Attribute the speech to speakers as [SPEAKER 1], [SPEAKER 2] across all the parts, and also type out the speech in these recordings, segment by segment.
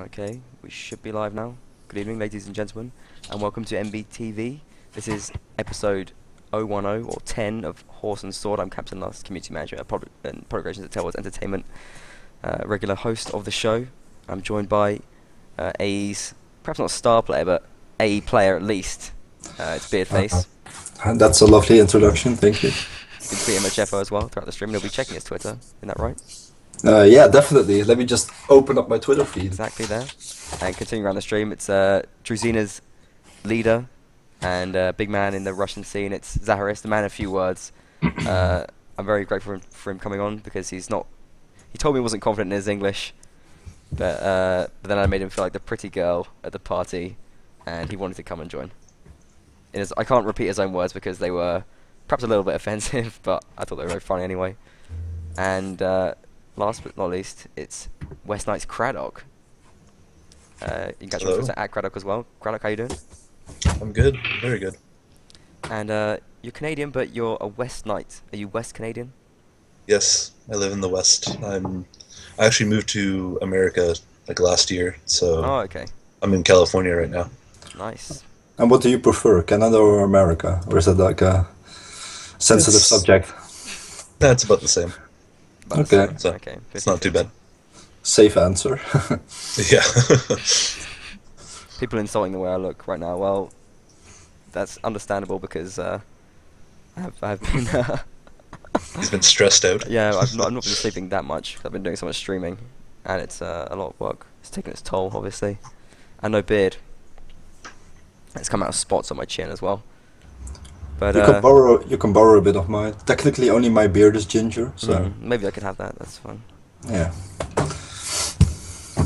[SPEAKER 1] Okay, we should be live now. Good evening, ladies and gentlemen, and welcome to MBTV. This is episode 010 or 10 of Horse and Sword. I'm Captain Lust, community manager and product relations at Tellworth Entertainment, regular host of the show. I'm joined by AE's, perhaps not a star player, but AE player at least. It's Beardface.
[SPEAKER 2] That's a lovely introduction, thank you.
[SPEAKER 1] You can tweet him at Jeffo as well throughout the stream, and he'll be checking his Twitter. Isn't that right?
[SPEAKER 2] Yeah, definitely. Let me just open up my Twitter feed.
[SPEAKER 1] Exactly there. And continuing around the stream, it's Druzina's leader and big man in the Russian scene. It's Zaharist, the man of few words. I'm very grateful for him coming on because he's not. He told me he wasn't confident in his English, but then I made him feel like the pretty girl at the party, and he wanted to come and join. I can't repeat his own words because they were perhaps a little bit offensive, but I thought they were very funny anyway. And last but not least, it's West Knight's Craddock. You can catch him on Twitter at Craddock as well. Craddock, how you doing?
[SPEAKER 3] I'm good, very good.
[SPEAKER 1] And you're Canadian, but you're a West Knight. Are you West Canadian?
[SPEAKER 3] Yes, I live in the West. I actually moved to America like last year, so
[SPEAKER 1] Oh, okay.
[SPEAKER 3] I'm in California right now.
[SPEAKER 1] Nice.
[SPEAKER 2] And what do you prefer, Canada or America? Or is it like a sensitive subject?
[SPEAKER 3] That's about the same.
[SPEAKER 1] About the
[SPEAKER 2] Okay.
[SPEAKER 1] same.
[SPEAKER 3] So
[SPEAKER 1] Okay.
[SPEAKER 3] it's not too bad.
[SPEAKER 2] Safe answer.
[SPEAKER 3] Yeah.
[SPEAKER 1] People insulting the way I look right now. Well, that's understandable because I've been
[SPEAKER 3] He's been stressed out.
[SPEAKER 1] yeah, I've not been sleeping that much. 'Cause I've been doing so much streaming, and it's a lot of work. It's taken its toll, obviously. And no beard. It's come out of spots on my chin as well. But
[SPEAKER 2] You can borrow a bit of mine. Technically, only my beard is ginger, so
[SPEAKER 1] maybe I could have that. That's fun.
[SPEAKER 2] yeah.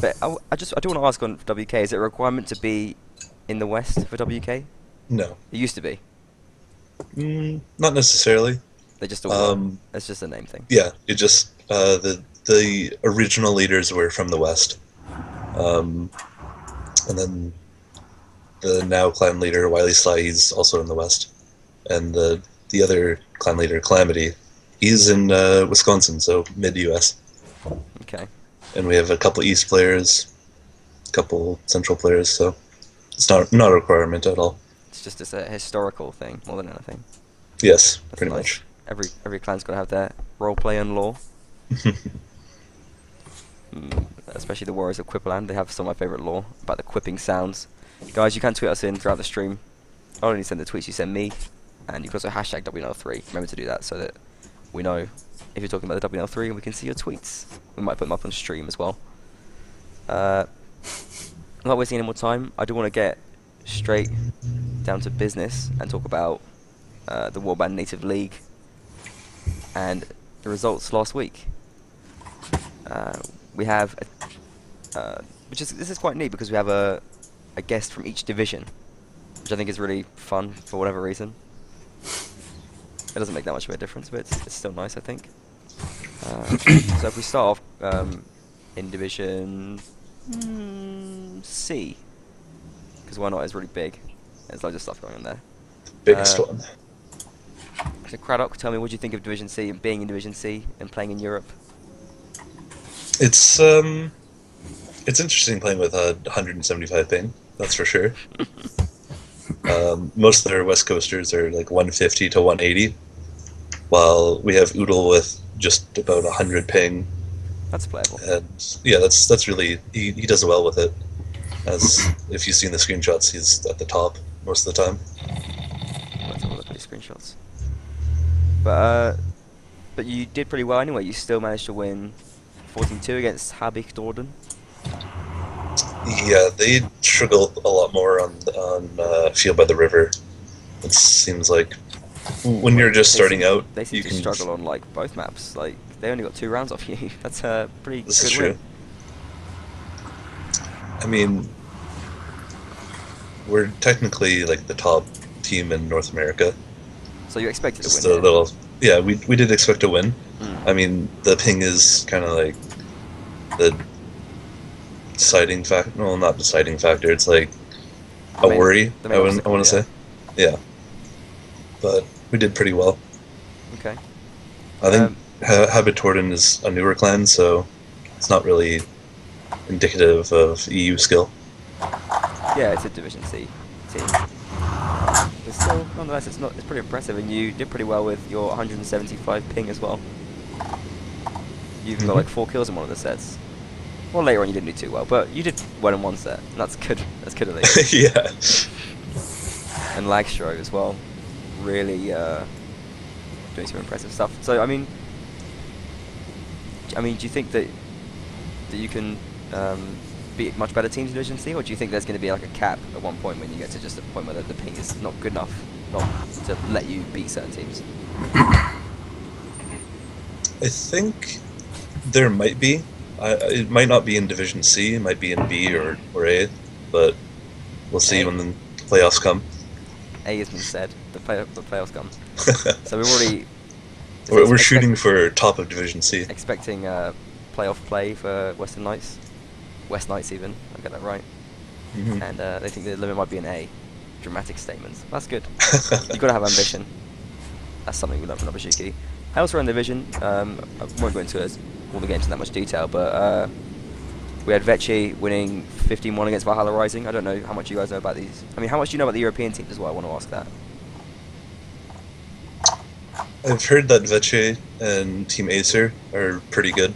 [SPEAKER 1] But I do want to ask on WK: is it a requirement to be in the West for WK?
[SPEAKER 3] No,
[SPEAKER 1] It used to be.
[SPEAKER 3] not necessarily.
[SPEAKER 1] They just all. It's just a name thing.
[SPEAKER 3] Yeah, it just the original leaders were from the West, and then the now clan leader Wiley Sly, he's also in the West, and the other clan leader Calamity, he's in Wisconsin, so mid US.
[SPEAKER 1] Okay.
[SPEAKER 3] And we have a couple East players, a couple Central players, so it's not a requirement at all.
[SPEAKER 1] It's just a historical thing more than anything.
[SPEAKER 3] Yes,
[SPEAKER 1] That's
[SPEAKER 3] pretty
[SPEAKER 1] nice.
[SPEAKER 3] much.
[SPEAKER 1] Every clan's got to have their role play and lore. Especially the Warriors of Quipperland. They have some of my favourite lore about the quipping sounds. Guys, you can tweet us in throughout the stream. Not only send the tweets you send me, and you can also hashtag WNL3. Remember to do that so that we know if you're talking about the WNL3 and we can see your tweets. We might put them up on stream as well. Not wasting any more time, I do want to get straight down to business and talk about the Warband Native League and the results last week. We have, this is quite neat because we have a guest from each division, which I think is really fun for whatever reason. It doesn't make that much of a difference, but it's still nice, I think. So if we start off in Division C, because why not? It's really big. There's loads of stuff going on there.
[SPEAKER 3] Biggest one.
[SPEAKER 1] So Craddock, tell me, what do you think of Division C and being in Division C and playing in Europe?
[SPEAKER 3] It's interesting playing with a 175 ping, that's for sure. Most of their West Coasters are like 150 to 180, while we have Oodle with just about 100 ping.
[SPEAKER 1] That's playable.
[SPEAKER 3] And yeah, that's really he does well with it. As if you've seen the screenshots, he's at the top most of the time.
[SPEAKER 1] Let's have a look at these screenshots. But you did pretty well anyway. You still managed to win 14-2 against Habik Dorden.
[SPEAKER 3] Yeah, they struggled a lot more on Field by the River. It seems like when you're just starting out,
[SPEAKER 1] They seem
[SPEAKER 3] you
[SPEAKER 1] to
[SPEAKER 3] can
[SPEAKER 1] struggle on like both maps. Like they only got 2 rounds off you. That's a pretty
[SPEAKER 3] This
[SPEAKER 1] good
[SPEAKER 3] is
[SPEAKER 1] win.
[SPEAKER 3] true. I mean, we're technically like the top team in North America.
[SPEAKER 1] So you expected to
[SPEAKER 3] Just
[SPEAKER 1] win.
[SPEAKER 3] a little, yeah. We did expect to win.
[SPEAKER 1] Mm.
[SPEAKER 3] I mean, the ping is kind of like the deciding factor. Well, not deciding factor. It's like a worry.
[SPEAKER 1] the main
[SPEAKER 3] I
[SPEAKER 1] obstacle,
[SPEAKER 3] want to say, yeah. But we did pretty well.
[SPEAKER 1] Okay.
[SPEAKER 3] I think Habitorden is a newer clan, so it's not really indicative of EU skill.
[SPEAKER 1] Yeah, it's a Division C team. But still, nonetheless, it's pretty impressive, and you did pretty well with your 175 ping as well. You even got like 4 kills in one of the sets. Well, later on you didn't do too well, but you did well in one set, and that's good. That's good at least.
[SPEAKER 3] Yeah.
[SPEAKER 1] And Lagstro as well, really doing some impressive stuff. So I mean, do you think that you can beat much better teams in Division C, or do you think there's going to be like a cap at one point when you get to just a point where the ping is not good enough not to let you beat certain teams?
[SPEAKER 3] I think there might be. It might not be in Division C. It might be in B or A, but we'll see when the playoffs come.
[SPEAKER 1] A has been said. The playoffs come. So we've already.
[SPEAKER 3] We're shooting for top of Division C.
[SPEAKER 1] Expecting playoff play for Western Knights. West Knights even. I get that right. And they think the limit might be an A. Dramatic statements. That's good. You've got to have ambition. That's something we love from Nobushiki. Elsewhere in the division, I won't go into all the games in that much detail, but we had Vecchi winning 15-1 against Valhalla Rising. I don't know how much you guys know about these. I mean, how much do you know about the European teams as well? I want to ask that.
[SPEAKER 3] I've heard that Vecchi and Team Acer are pretty good.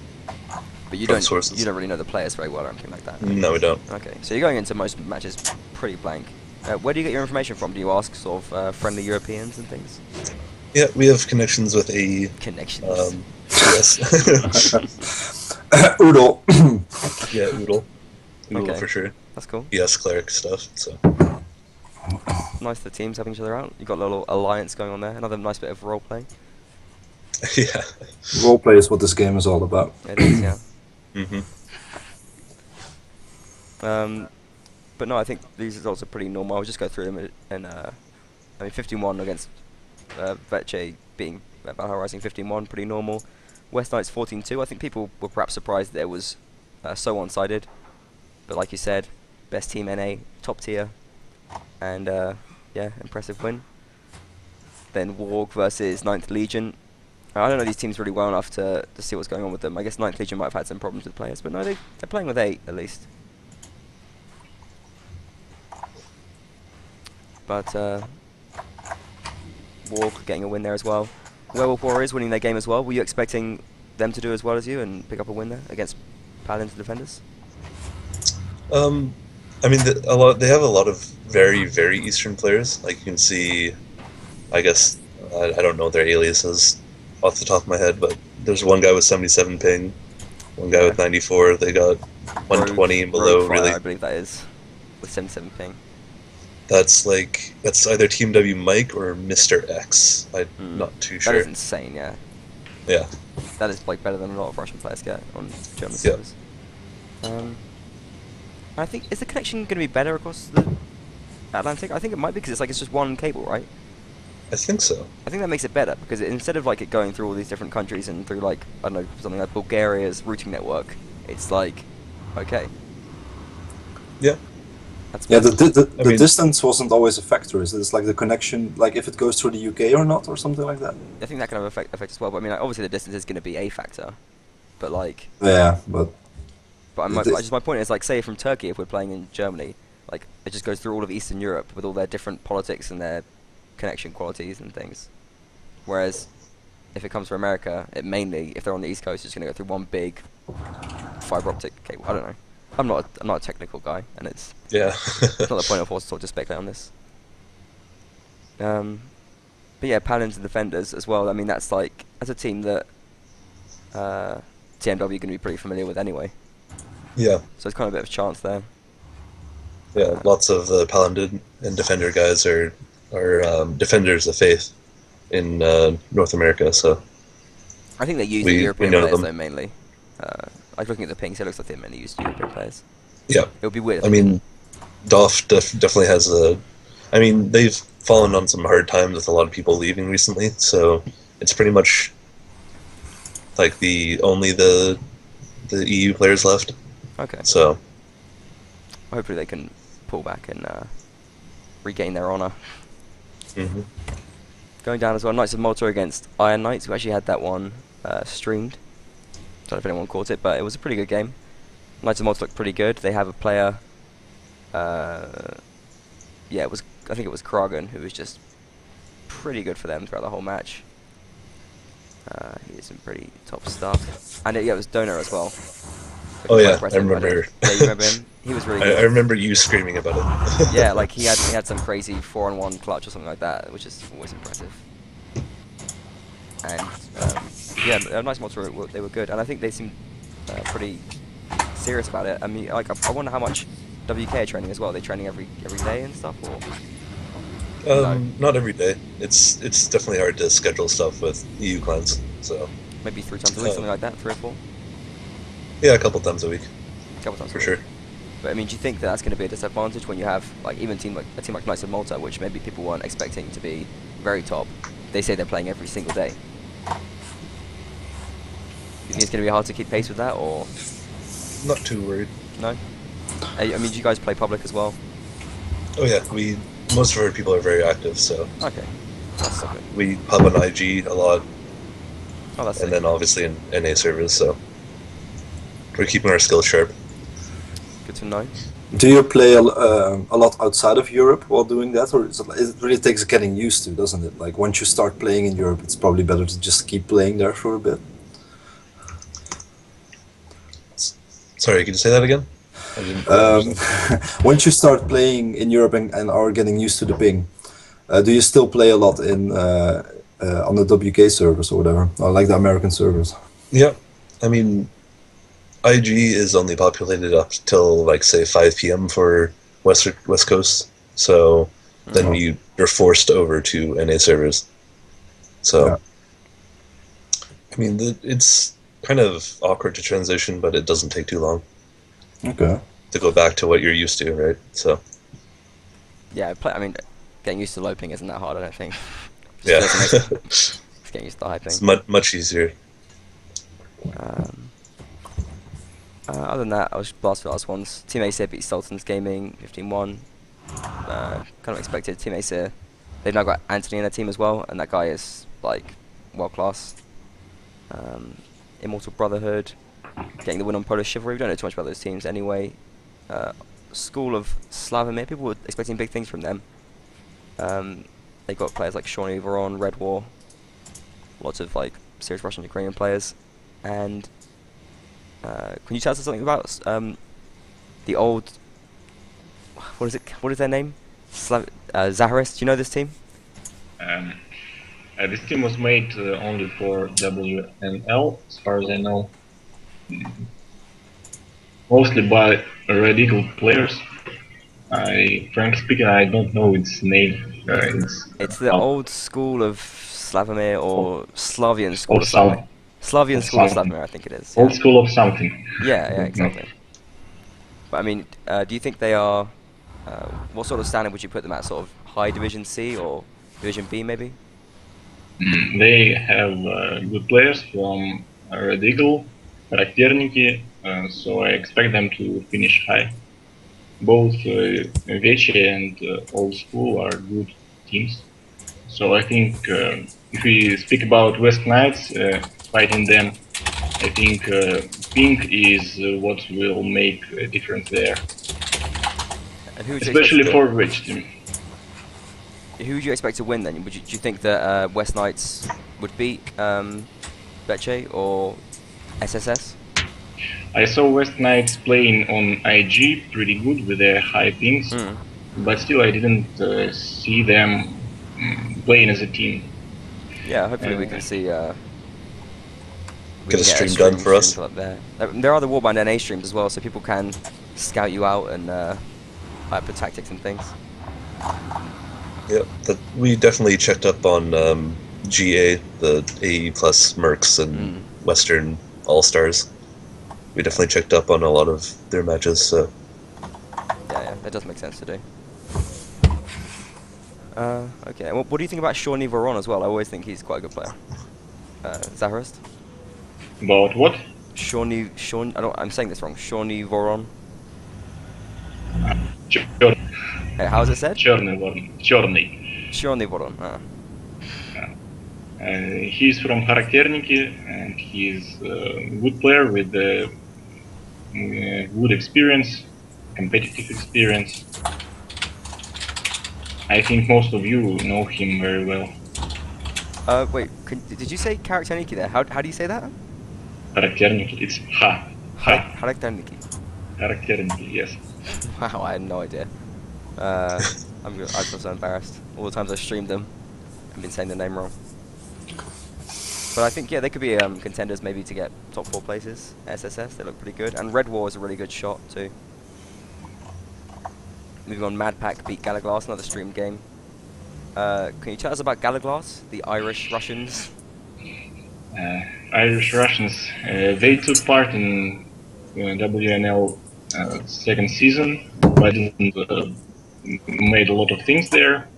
[SPEAKER 1] But you
[SPEAKER 3] from
[SPEAKER 1] don't
[SPEAKER 3] sources.
[SPEAKER 1] you don't really know the players very well or anything like that.
[SPEAKER 3] No, we don't.
[SPEAKER 1] Okay, so you're going into most matches pretty blank. Where do you get your information from? Do you ask sort of friendly Europeans and things?
[SPEAKER 3] Yeah, we have connections with AE.
[SPEAKER 1] Connections.
[SPEAKER 3] Yes.
[SPEAKER 2] Oodle.
[SPEAKER 3] Yeah, Oodle. Oodle
[SPEAKER 1] Okay.
[SPEAKER 3] for sure.
[SPEAKER 1] That's cool.
[SPEAKER 3] Yes, cleric stuff. So.
[SPEAKER 1] Nice the teams helping each other out. You've got a little alliance going on there. Another nice bit of role play.
[SPEAKER 3] Yeah.
[SPEAKER 2] Roleplay is what this game is all about.
[SPEAKER 1] It is, yeah.
[SPEAKER 3] Mhm.
[SPEAKER 1] But no, I think these results are pretty normal. I'll just go through them and I mean 15-1 against Vecchi beating Valhalla Rising 15-1, pretty normal. West Knights 14-2. I think people were perhaps surprised that it was so one-sided. But like you said, best team NA, top tier, and yeah, impressive win. Then Warg versus 9th Legion. I don't know these teams really well enough to see what's going on with them. I guess 9th Legion might have had some problems with players, but no, they're playing with 8 at least. But Warg getting a win there as well. Werewolf Warriors winning their game as well. Were you expecting them to do as well as you and pick up a win there against Paladins and Defenders?
[SPEAKER 3] I mean, they have a lot of very, very Eastern players. Like you can see, I guess I don't know their aliases off the top of my head, but there's one guy with 77 ping, one guy with 94. They got 120 and below.
[SPEAKER 1] Rogue Fire,
[SPEAKER 3] really,
[SPEAKER 1] I believe that is with 77 ping.
[SPEAKER 3] that's either Team W Mike or Mr. X. I'm not too sure.
[SPEAKER 1] That is insane, yeah.
[SPEAKER 3] Yeah.
[SPEAKER 1] That is like better than a lot of Russian players get on German
[SPEAKER 3] Yeah.
[SPEAKER 1] servers. I think, is the connection going to be better across the Atlantic? I think it might be because it's just one cable, right?
[SPEAKER 3] I think so.
[SPEAKER 1] I think that makes it better because instead of like it going through all these different countries and through like, I don't know, something like Bulgaria's routing network, it's like, okay.
[SPEAKER 3] Yeah.
[SPEAKER 1] That's
[SPEAKER 2] Yeah,
[SPEAKER 1] better.
[SPEAKER 2] the distance wasn't always a factor. It's like the connection, like if it goes through the UK or not, or something like that.
[SPEAKER 1] I think that kind of affect as well. But I mean, like, obviously the distance is going to be a factor, but like.
[SPEAKER 2] Yeah, but
[SPEAKER 1] My point is, like, say from Turkey, if we're playing in Germany, like it just goes through all of Eastern Europe with all their different politics and their connection qualities and things. Whereas, if it comes from America, it mainly, if they're on the East Coast, it's going to go through one big fiber optic cable. I don't know. I'm not a technical guy, and it's
[SPEAKER 3] Yeah.
[SPEAKER 1] not the point of Horse Talk to speculate on this. But yeah, Paladins and Defenders as well. I mean, that's like, as a team that TMW are going to be pretty familiar with anyway.
[SPEAKER 3] Yeah.
[SPEAKER 1] So it's kind of a bit of a chance there.
[SPEAKER 3] Yeah. Lots of the Paladin and Defender guys are defenders of faith in North America. So
[SPEAKER 1] I think they use
[SPEAKER 3] We
[SPEAKER 1] the European
[SPEAKER 3] know
[SPEAKER 1] players
[SPEAKER 3] them.
[SPEAKER 1] though mainly. I was looking at the pings, it looks like they mainly used European players.
[SPEAKER 3] yeah.
[SPEAKER 1] It would be weird. If
[SPEAKER 3] I
[SPEAKER 1] they
[SPEAKER 3] mean, DOF definitely has I mean, they've fallen on some hard times with a lot of people leaving recently, so it's pretty much like only the EU players left.
[SPEAKER 1] didn't. Okay.
[SPEAKER 3] So
[SPEAKER 1] Hopefully they can pull back and regain their honour.
[SPEAKER 3] mhm.
[SPEAKER 1] Going down as well, Knights of Malta against Iron Knights. We actually had that one streamed. Don't know if anyone caught it, but it was a pretty good game. Knights of Malta look pretty good. They have a player. Yeah, I think it was Kragan, who was just pretty good for them throughout the whole match. He did some pretty top stuff. And yeah, it was Donor as well.
[SPEAKER 3] Oh
[SPEAKER 1] Quite
[SPEAKER 3] yeah, I
[SPEAKER 1] impressive,
[SPEAKER 3] remember.
[SPEAKER 1] yeah, you remember him? He was really
[SPEAKER 3] I
[SPEAKER 1] good.
[SPEAKER 3] remember you screaming about it.
[SPEAKER 1] Yeah, like he had some crazy 4-on-1 clutch or something like that, which is always impressive. And yeah, Nice Malta they were good, and I think they seemed pretty serious about it. I mean, like I wonder how much WK are training as well. Are they training every day and stuff, or no?
[SPEAKER 3] Not every day. It's definitely hard to schedule stuff with EU clans. So
[SPEAKER 1] Maybe 3 times a week, something like that, 3 or 4,
[SPEAKER 3] yeah, a couple times a week
[SPEAKER 1] a couple times
[SPEAKER 3] for
[SPEAKER 1] a week.
[SPEAKER 3] sure.
[SPEAKER 1] But I mean, do you think that that's going to be a disadvantage when you have like even a team like Knights of Malta, which maybe people weren't expecting to be very top? They say they're playing every single day. You think it's going to be hard to keep pace with that, or
[SPEAKER 3] Not too worried.
[SPEAKER 1] no? I mean, do you guys play public as well?
[SPEAKER 3] Oh yeah, most of our people are very active, so
[SPEAKER 1] Okay, that's so good.
[SPEAKER 3] we pub on IG a lot,
[SPEAKER 1] Oh, that's
[SPEAKER 3] and
[SPEAKER 1] sick.
[SPEAKER 3] then obviously in NA servers. So we're keeping our skills sharp.
[SPEAKER 1] Good to know.
[SPEAKER 2] Do you play a lot outside of Europe while doing that, or it really takes getting used to, doesn't it? Like once you start playing in Europe, it's probably better to just keep playing there for a bit.
[SPEAKER 3] Sorry, can you say that again? I didn't quite understand.
[SPEAKER 2] Once you start playing in Europe and are getting used to the ping, do you still play a lot in on the WK servers or whatever, or like the American servers?
[SPEAKER 3] Yeah, I mean, IG is only populated up till like say 5 p.m. for West Coast. So then you're forced over to NA servers. So
[SPEAKER 2] Yeah.
[SPEAKER 3] I mean, it's kind of awkward to transition, but it doesn't take too long
[SPEAKER 2] Okay.
[SPEAKER 3] to go back to what you're used to, right? So
[SPEAKER 1] Yeah, I mean, getting used to low ping isn't that hard, I don't think.
[SPEAKER 3] yeah,
[SPEAKER 1] Just getting used to the high
[SPEAKER 3] it's
[SPEAKER 1] ping.
[SPEAKER 3] much easier.
[SPEAKER 1] Other than that, I was blast for the last ones. Team Acer beat Sultans Gaming 15-1. Kind of expected. Team Acer, they've now got Anthony in their team as well, and that guy is like world class. Immortal Brotherhood getting the win on Polish Chivalry. We don't know too much about those teams anyway. School of Slavomir, people were expecting big things from them. They got players like Shawnee Veron, Red War, lots of like serious Russian Ukrainian players. And can you tell us something about the old? What is it? What is their name? Zaharist. Do you know this team?
[SPEAKER 4] This team was made only for WNL, as far as I know. Mostly by Red Eagle players. Frankly speaking, I don't know its name.
[SPEAKER 1] It's the old school of Slavomir, or Slavian school
[SPEAKER 4] Of
[SPEAKER 1] of Slavomir.
[SPEAKER 4] some,
[SPEAKER 1] Slavian
[SPEAKER 4] of
[SPEAKER 1] school of
[SPEAKER 4] something.
[SPEAKER 1] Slavomir, I think it is.
[SPEAKER 4] Old
[SPEAKER 1] Yeah,
[SPEAKER 4] school of something.
[SPEAKER 1] yeah, exactly. But I mean, do you think they are? What sort of standard would you put them at? Sort of high Division C or Division B, maybe?
[SPEAKER 4] They have good players from Red Eagle, Характерники, so I expect them to finish high. Both Veche and Old School are good teams. So I think if we speak about West Knights fighting them, I think pink is what will make a difference there.
[SPEAKER 1] And who would you
[SPEAKER 4] Especially
[SPEAKER 1] expect
[SPEAKER 4] for Veche team.
[SPEAKER 1] who would you expect to win then? Do you think that West Knights would beat Veche or SSS?
[SPEAKER 4] I saw West Knights playing on IG pretty good with their high pings, but still I didn't see them playing as a team.
[SPEAKER 1] Yeah, hopefully we can see. We
[SPEAKER 3] Get
[SPEAKER 1] can
[SPEAKER 3] a stream done for us.
[SPEAKER 1] up there. There are the Warband NA streams as well, so people can scout you out and hype for tactics and things.
[SPEAKER 3] Yeah, we definitely checked up on GA, the AE plus Mercs and Western All Stars. We definitely checked up on a lot of their matches. So
[SPEAKER 1] Yeah, that does make sense to do. Okay, what do you think about Shawnee Veron as well? I always think he's quite a good player. Zaharist?
[SPEAKER 4] About what?
[SPEAKER 1] I'm saying this wrong. Shawnee Veron. Hey, how is it said?
[SPEAKER 4] Черный.
[SPEAKER 1] Shawnee Veron.
[SPEAKER 4] He's from Характерники and he's a good player with good experience, competitive experience. I think most of you know him very well.
[SPEAKER 1] Wait, did you say Karaktaniki there? How do you say that?
[SPEAKER 4] Характерники, it's ha.
[SPEAKER 1] Karaktaniki.
[SPEAKER 4] Характерники, yes.
[SPEAKER 1] Wow, I had no idea. I feel so embarrassed. All the times I streamed them, I've been saying the name wrong. But I think, yeah, they could be contenders maybe to get top 4 places. SSS, they look pretty good. And Red War is a really good shot too. Moving on, Mad Pack beat Galaglass, another streamed game. Can you tell us about Galaglass, the Irish Russians?
[SPEAKER 4] Irish Russians, they took part in WNL second season, but didn't made a lot of things there.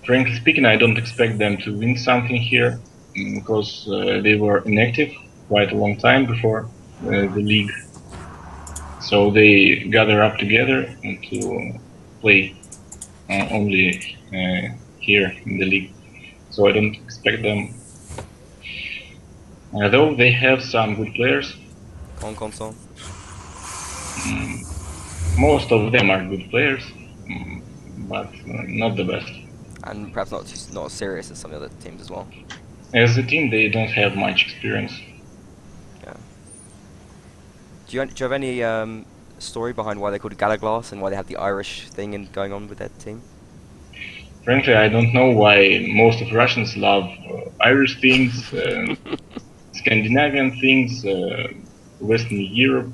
[SPEAKER 4] Frankly speaking, I don't expect them to win something here, because they were inactive quite a long time before the league. So they gather up together to play only here in the league. So I don't expect them. Though they have some good players.
[SPEAKER 1] On console?
[SPEAKER 4] Most of them are good players, but not the best.
[SPEAKER 1] And perhaps not as serious as some of the other teams as well.
[SPEAKER 4] As a team, they don't have much experience.
[SPEAKER 1] Yeah. Do you have any story behind why they called it Galaglass and why they have the Irish thing going on with their team?
[SPEAKER 4] Frankly, I don't know why most of Russians love Irish things, Scandinavian things, Western Europe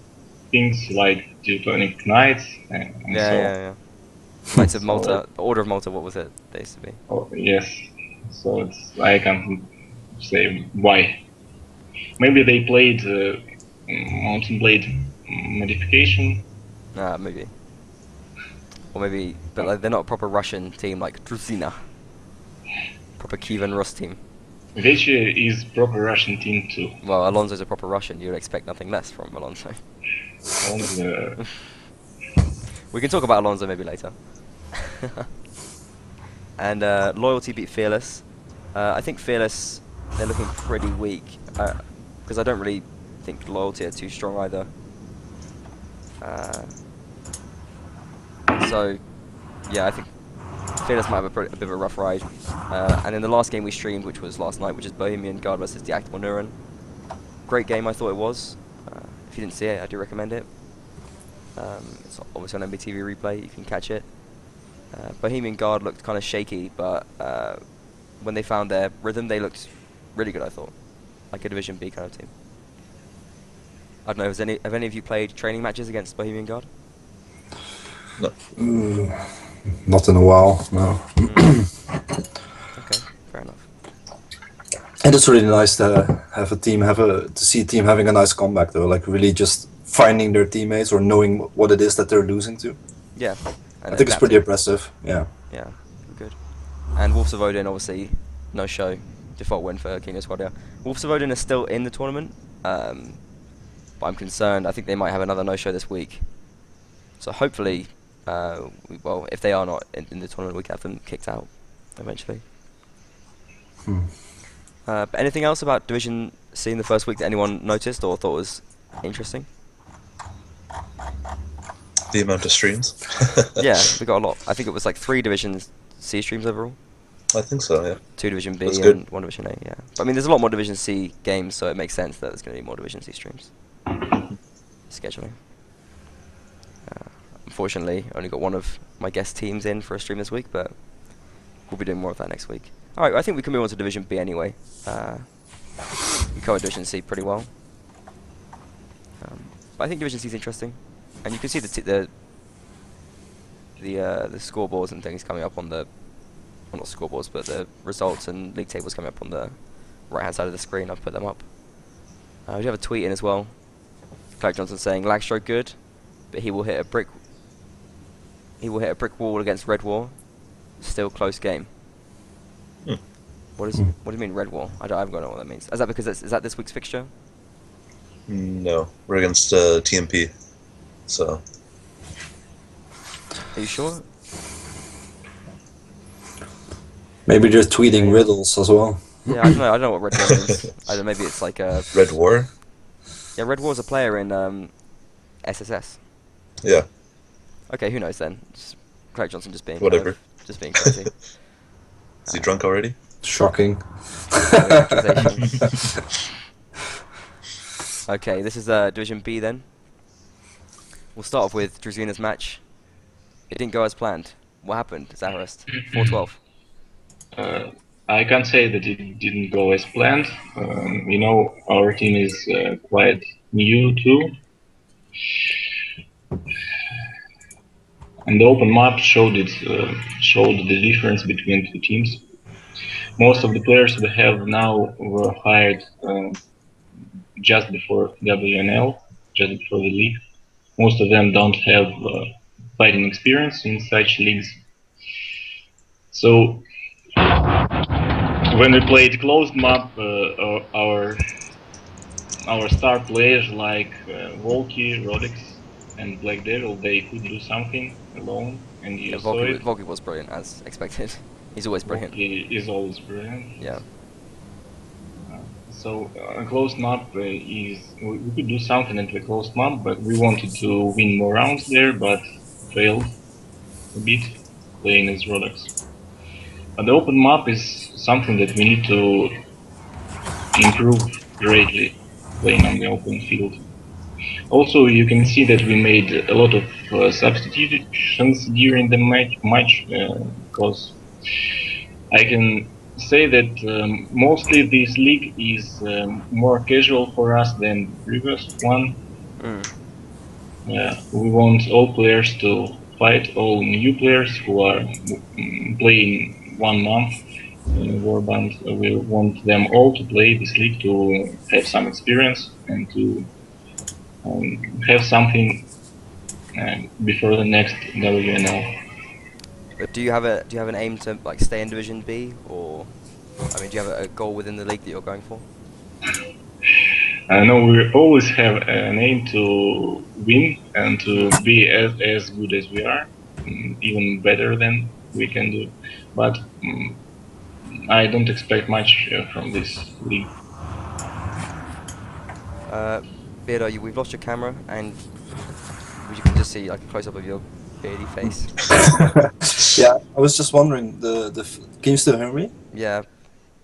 [SPEAKER 4] things like Teutonic Knights and so.
[SPEAKER 1] Yeah. Knights of Malta, Order of Malta, what was it? They used to be.
[SPEAKER 4] Oh, yes. So I can't say why. Maybe they played mount&blade modification.
[SPEAKER 1] Maybe. Or maybe, but like, they're not a proper Russian team like Druzina. Proper Kievan Rus team.
[SPEAKER 4] Vecchia is proper Russian team too.
[SPEAKER 1] Well, Alonso's a proper Russian. You would expect nothing less from Alonso. We can talk about Alonso maybe later. And Loyalty beat Fearless. I think Fearless, they're looking pretty weak. Because I don't really think Loyalty are too strong either. So, yeah, I think Fearless might have a bit of a rough ride. And in the last game we streamed, which was last night, which is Bohemian Guard versus Deactable Neuron. Great game, I thought it was. If you didn't see it, I do recommend it. It's obviously on MBTV replay, you can catch it. Bohemian Guard looked kind of shaky, but when they found their rhythm, they looked really good, I thought. Like a Division B kind of team. I don't know, have any of you played training matches against Bohemian Guard?
[SPEAKER 3] No.
[SPEAKER 2] Not in a while, no.
[SPEAKER 1] Okay, fair enough.
[SPEAKER 2] And it's really nice to have a team, to see a team having a nice comeback though, like really just finding their teammates or knowing what it is that they're losing to.
[SPEAKER 1] Yeah.
[SPEAKER 2] I think it's pretty impressive, yeah.
[SPEAKER 1] Yeah, good. And Wolves of Odin, obviously, no show. Default win for King of Squad. Wolves of Odin are still in the tournament, but I'm concerned. I think they might have another no show this week. So hopefully, well, if they are not in the tournament, we can have them kicked out eventually. But anything else about Division C in the first week that anyone noticed or thought was interesting?
[SPEAKER 3] The amount of streams.
[SPEAKER 1] Yeah, we got a lot. I think it was like 3 Division C streams overall.
[SPEAKER 3] I think so, yeah.
[SPEAKER 1] 2 Division B
[SPEAKER 3] That's
[SPEAKER 1] and
[SPEAKER 3] good.
[SPEAKER 1] 1 Division A, yeah. But I mean, there's a lot more Division C games, so it makes sense that there's going to be more Division C streams. Scheduling. Unfortunately, I only got one of my guest teams in for a stream this week, but we'll be doing more of that next week. Alright, I think we can move on to Division B anyway. We covered Division C pretty well. But I think Division C is interesting. And you can see the scoreboards and things coming up on the... Well, not scoreboards, but the results and league tables coming up on the right-hand side of the screen. I've put them up. We have a tweet in as well. Clark Johnson saying, lag stroke good, but he will hit a brick... He will hit a brick wall against Red War. Still close game. What do you mean Red Wall? I haven't got know what that means. Is that because is that this week's fixture?
[SPEAKER 3] No, we're against TMP, so...
[SPEAKER 1] Are you sure?
[SPEAKER 2] Maybe they're tweeting riddles as well.
[SPEAKER 1] Yeah, I don't know what Red War means. I don't know, maybe it's like a...
[SPEAKER 3] Red War?
[SPEAKER 1] Yeah, Red War's a player in SSS.
[SPEAKER 3] Yeah,
[SPEAKER 1] Okay, who knows then? Just Craig Johnson just being
[SPEAKER 3] whatever.
[SPEAKER 1] just being crazy.
[SPEAKER 3] Is he drunk already?
[SPEAKER 2] Shocking.
[SPEAKER 1] Shocking accusations. Okay, this is Division B then. We'll start off with Druzina's match. It didn't go as planned. What happened, Zaharist? 4-12.
[SPEAKER 4] I can't say that it didn't go as planned. Our team is quite new too, and the open map showed the difference between two teams. Most of the players we have now were hired just before WNL, just before the league. Most of them don't have fighting experience in such leagues. So when we played closed map, our star players like Volky, Rodix, and Black Devil, they could do something alone, and you
[SPEAKER 1] Yeah,
[SPEAKER 4] saw it.
[SPEAKER 1] Volky was brilliant as expected. He's always brilliant.
[SPEAKER 4] Volky is always brilliant.
[SPEAKER 1] Yeah.
[SPEAKER 4] So a closed map we could do something at the closed map, but we wanted to win more rounds there, but failed a bit playing as Rodix. But the open map is something that we need to improve greatly, playing on the open field. Also, you can see that we made a lot of substitutions during the match, because I can say that mostly this league is more casual for us than the previous one. We want all players to fight, all new players who are playing 1 month in Warband. We want them all to play this league to have some experience and to have something before the next WNL.
[SPEAKER 1] But do you have an aim to like stay in Division B, or I mean, do you have a goal within the league that you're going for?
[SPEAKER 4] No, we always have an aim to win and to be as good as we are, even better than we can do. But I don't expect much from this league.
[SPEAKER 1] Beardo, we've lost your camera, and you can just see like a close up of your beardy face.
[SPEAKER 2] Yeah, I was just wondering, can you still hear me?
[SPEAKER 1] Yeah.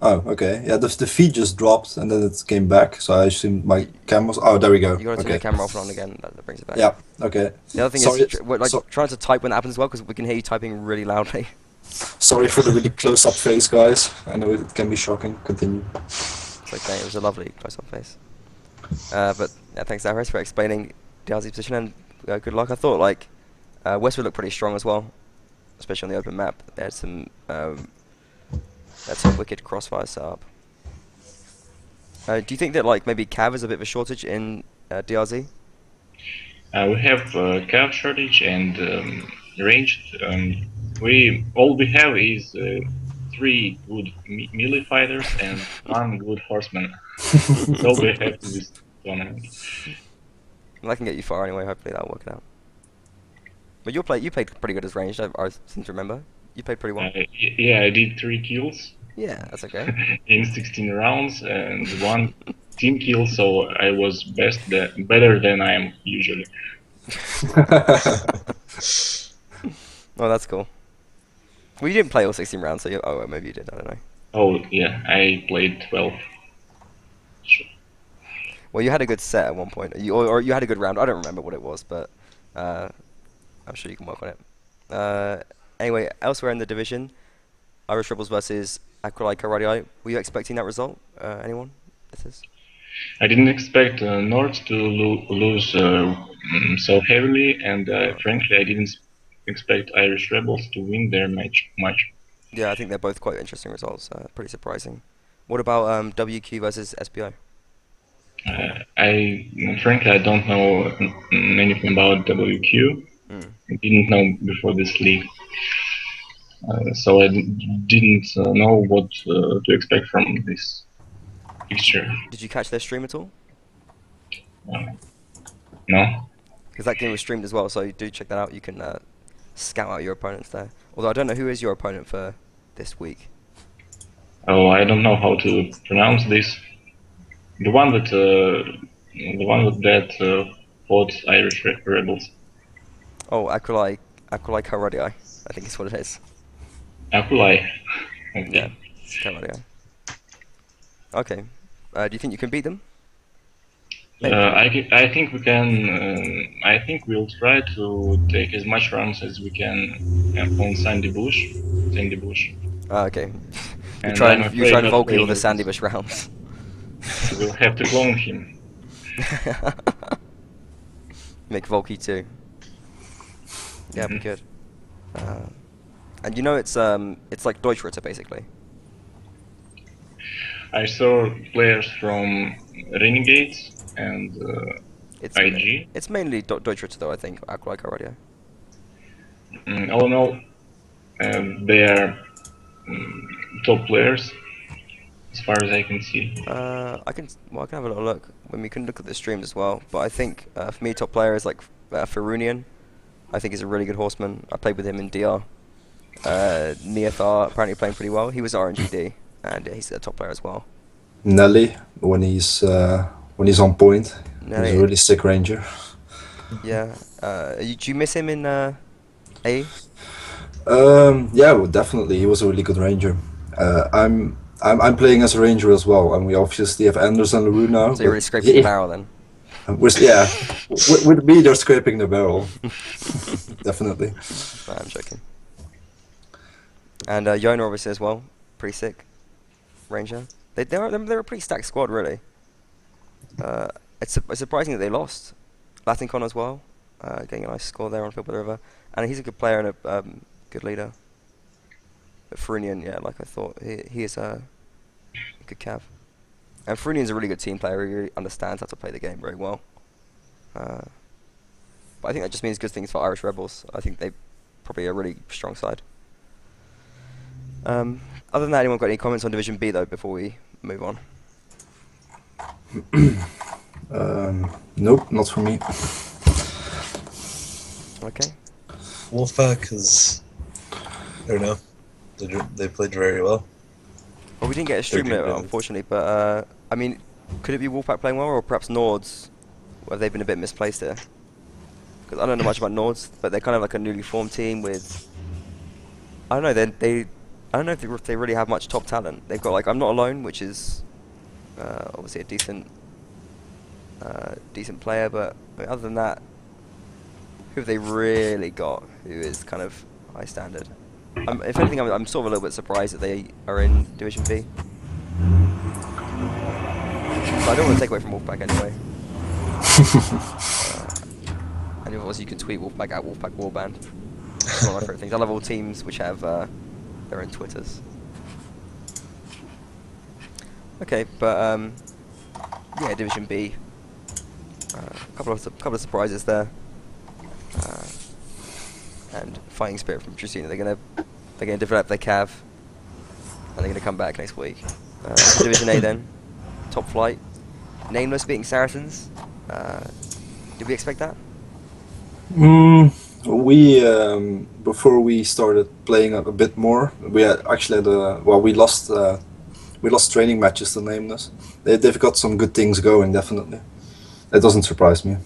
[SPEAKER 2] Oh, okay. Yeah, the feed just dropped and then it came back, so I assumed my camera was... Oh, there we go.
[SPEAKER 1] You gotta turn
[SPEAKER 2] Okay.
[SPEAKER 1] the camera off and on again. That brings it back.
[SPEAKER 2] Yeah, okay.
[SPEAKER 1] The other thing
[SPEAKER 2] Sorry,
[SPEAKER 1] is, we're like trying to type when that happens as well, because we can hear you typing really loudly.
[SPEAKER 2] Sorry for the really close-up face, guys. I know it can be shocking. Continue.
[SPEAKER 1] It's okay. It was a lovely close-up face. But yeah, thanks, Zaharist, for explaining DRZ's position, and good luck. I thought like Westwood looked pretty strong as well, especially on the open map. They had some wicked crossfire set up. Do you think that like maybe Cav is a bit of a shortage in DRZ?
[SPEAKER 4] We have cav shortage and ranged. All we have is 3 good melee fighters and 1 good horseman. That's all we have to this tournament.
[SPEAKER 1] Well, I can get you far anyway. Hopefully that'll work out. But you played pretty good as ranged. I seem to remember. You played pretty well.
[SPEAKER 4] Yeah, I did 3 kills.
[SPEAKER 1] Yeah, that's okay.
[SPEAKER 4] In 16 rounds and 1 team kill, so I was better than I am usually.
[SPEAKER 1] Oh, that's cool. Well, you didn't play all 16 rounds, so well, maybe you did. I don't know.
[SPEAKER 4] Oh yeah, I played 12. Sure.
[SPEAKER 1] Well, you had a good set at one point, or you had a good round. I don't remember what it was, but I'm sure you can work on it. Anyway, elsewhere in the division, Irish Rebels versus Acrolite Karate. Were you expecting that result? Anyone? This is.
[SPEAKER 4] I didn't expect North to lose so heavily, and frankly, I didn't expect Irish Rebels to win their match much.
[SPEAKER 1] Yeah, I think they're both quite interesting results. Pretty surprising. What about WQ versus SPO?
[SPEAKER 4] Frankly, I don't know anything about WQ. I didn't know before this league, so I didn't know what to expect from this fixture.
[SPEAKER 1] Did you catch their stream at all?
[SPEAKER 4] No.
[SPEAKER 1] Because that game was streamed as well, so do check that out. You can scout out your opponents there. Although I don't know who is your opponent for this week.
[SPEAKER 4] Oh, I don't know how to pronounce this. The one that The one that fought Irish rebels.
[SPEAKER 1] Oh, Aquilai Karadii, I think is what it is.
[SPEAKER 4] Akulai. Okay.
[SPEAKER 1] Yeah, it's Karadii. Okay. Do you think you can beat them? Maybe.
[SPEAKER 4] I think we can. I think we'll try to take as much rounds as we can on Sandy Bush.
[SPEAKER 1] Okay. You
[SPEAKER 4] And
[SPEAKER 1] try
[SPEAKER 4] I'm
[SPEAKER 1] and
[SPEAKER 4] afraid not
[SPEAKER 1] Volky all
[SPEAKER 4] playing
[SPEAKER 1] the
[SPEAKER 4] with
[SPEAKER 1] Sandy
[SPEAKER 4] this.
[SPEAKER 1] Bush rounds.
[SPEAKER 4] We'll have to clone him.
[SPEAKER 1] Make Volky too. Yeah, be good. And you know it's like Deutschritter basically.
[SPEAKER 4] I saw players from Renegades and
[SPEAKER 1] It's
[SPEAKER 4] IG.
[SPEAKER 1] It's mainly Deutschritter though, I think. Aquilai Karadii.
[SPEAKER 4] All in all, they are top players, as far as I can see.
[SPEAKER 1] I can have a little look when we can look at the streams as well. But I think for me, top player is like Farunian. I think he's a really good horseman. I played with him in DR. Neothar apparently playing pretty well. He was RNGD, and he's a top player as well.
[SPEAKER 2] Nelly, when he's on point,
[SPEAKER 1] Nelly.
[SPEAKER 2] he's a really sick ranger.
[SPEAKER 1] Yeah. Do you miss him in A?
[SPEAKER 2] Yeah, well, definitely. He was a really good ranger. I'm playing as a ranger as well, and we obviously have Anders and LaRue now.
[SPEAKER 1] So you're really scraping the barrel then.
[SPEAKER 2] Yeah, with me they're scraping the barrel. Definitely.
[SPEAKER 1] No, I'm joking. And Yona obviously as well, pretty sick ranger. They're a pretty stacked squad really. It's surprising that they lost. Latincon as well, getting a nice score there on Field by the River, and he's a good player and a good leader. But Farunian, yeah, like I thought, he is a good cav. And Farunian's a really good team player. He really understands how to play the game very well. But I think that just means good things for Irish Rebels. I think they probably a really strong side. Other than that, anyone got any comments on Division B though before we move on?
[SPEAKER 2] Nope, not for me.
[SPEAKER 1] Okay.
[SPEAKER 3] Wolfpack is, I don't know, they played very well.
[SPEAKER 1] Well, we didn't get a stream
[SPEAKER 3] They're
[SPEAKER 1] note,
[SPEAKER 3] good.
[SPEAKER 1] unfortunately, but I mean, could it be Wolfpack playing well, or perhaps Nords? Have they been a bit misplaced here? Because I don't know much about Nords, but they're kind of like a newly formed team with, I don't know, I don't know if they really have much top talent. They've got like I'm Not Alone, which is obviously a decent player, but I mean, other than that, who have they really got who is kind of high standard? If anything, I'm sort of a little bit surprised that they are in Division B. But I don't want to take away from Wolfpack anyway. And of course you can tweet Wolfpack at Wolfpack Warband. It's one of my favourite things. I love all teams which have their own Twitters. Okay, but yeah, Division B. A couple of surprises there. And Fighting Spirit from Drusina. They're gonna develop their cav, and they're gonna come back next week. Division A then, Top Flight, Nameless beating Saracens. Did we expect that?
[SPEAKER 2] We before we started playing a bit more, we actually had we lost training matches to Nameless. They've got some good things going, definitely. That doesn't surprise me.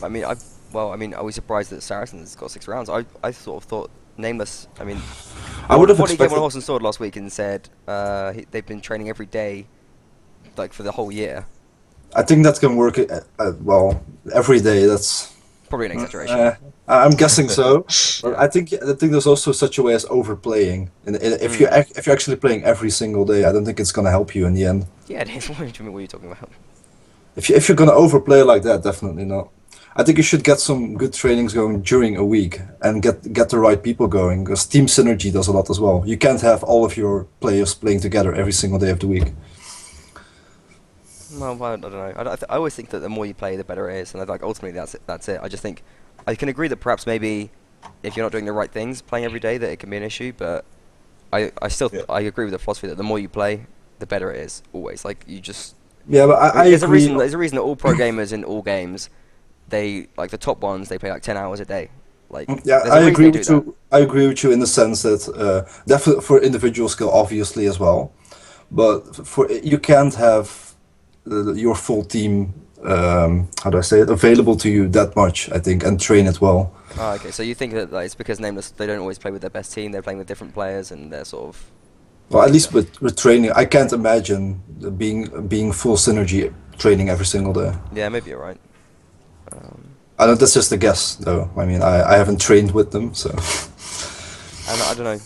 [SPEAKER 1] I mean, are we surprised that Saracens got 6 rounds? I sort of thought Nameless. I mean,
[SPEAKER 2] I would have
[SPEAKER 1] Wally came
[SPEAKER 2] expected.
[SPEAKER 1] on Horse&Sword last week and said they've been training every day, like for the whole year.
[SPEAKER 2] I think that can work. Well, every day. That's
[SPEAKER 1] Probably an exaggeration.
[SPEAKER 2] I'm guessing so. But
[SPEAKER 1] Yeah.
[SPEAKER 2] I think there's also such a way as overplaying. And if you're actually playing every single day, I don't think it's gonna help you in the end.
[SPEAKER 1] Yeah, it is. What are you talking about?
[SPEAKER 2] If you're gonna overplay like that, definitely not. I think you should get some good trainings going during a week and get the right people going, because team synergy does a lot as well. You can't have all of your players playing together every single day of the week.
[SPEAKER 1] No, I don't know. I always think that the more you play, the better it is, and ultimately that's it. I just think I can agree that perhaps maybe if you're not doing the right things, playing every day, that it can be an issue. But I still I agree with the philosophy that the more you play, the better it is. Always, like you just.
[SPEAKER 2] Yeah, but I
[SPEAKER 1] there's
[SPEAKER 2] agree.
[SPEAKER 1] There's a reason that all pro gamers in all games, they like the top ones, they play like 10 hours a day. Like
[SPEAKER 2] Yeah,
[SPEAKER 1] there's a
[SPEAKER 2] I
[SPEAKER 1] reason
[SPEAKER 2] agree
[SPEAKER 1] they do
[SPEAKER 2] with
[SPEAKER 1] that.
[SPEAKER 2] you. I agree with you in the sense that definitely for individual skill, obviously as well, but for you can't have your full team. How do I say it? Available to you that much, I think, and train it well.
[SPEAKER 1] Oh, okay, so you think that like, it's because Nameless they don't always play with their best team. They're playing with different players, and they're sort of
[SPEAKER 2] Well, at least with training, I can't imagine being full synergy training every single day.
[SPEAKER 1] yeah. Maybe you're right.
[SPEAKER 2] I don't. That's just a guess, though. I mean, I haven't trained with them, so.
[SPEAKER 1] And I don't know.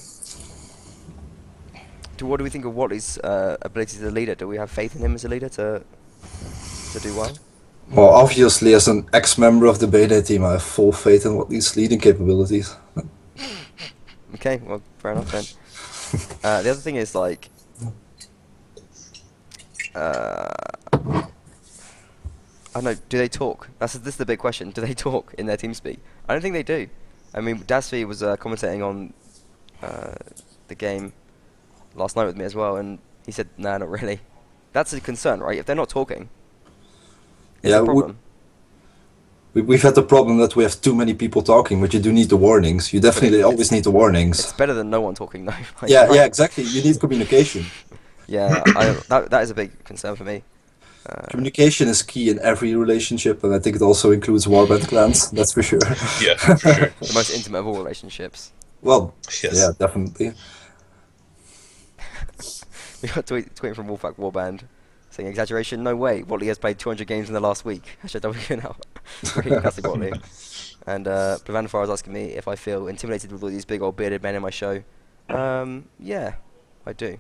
[SPEAKER 1] What do we think of Wally's ability as a leader? Do we have faith in him as a leader to do well?
[SPEAKER 2] Well, obviously, as an ex-member of the Beta team, I have full faith in Watley's leading capabilities.
[SPEAKER 1] Okay, well, fair enough then. The other thing is like, I don't know. Do they talk? This is the big question. Do they talk in their team speak? I don't think they do. I mean, Dasby was commentating on the game last night with me as well, and he said, "Nah, not really." That's a concern, right? If they're not talking, it's
[SPEAKER 2] Yeah,
[SPEAKER 1] a problem.
[SPEAKER 2] We've had the problem that we have too many people talking, but you do need the warnings. You definitely always need the warnings.
[SPEAKER 1] It's better than no one talking, though. Like,
[SPEAKER 2] Yeah,
[SPEAKER 1] right?
[SPEAKER 2] yeah, exactly. You need communication.
[SPEAKER 1] Yeah, that is a big concern for me.
[SPEAKER 2] Communication is key in every relationship, and I think it also includes warband clans. That's for sure.
[SPEAKER 3] Yeah, for sure.
[SPEAKER 1] The most intimate of all relationships.
[SPEAKER 2] Well,
[SPEAKER 3] Yes.
[SPEAKER 2] yeah, definitely.
[SPEAKER 1] We got a tweet from Wolfpack Warband saying, "Exaggeration? No way. Watley has played 200 games in the last week." #W now. Pretty classic Watley. And Blavanfar is asking me if I feel intimidated with all these big old bearded men in my show. Yeah, I do.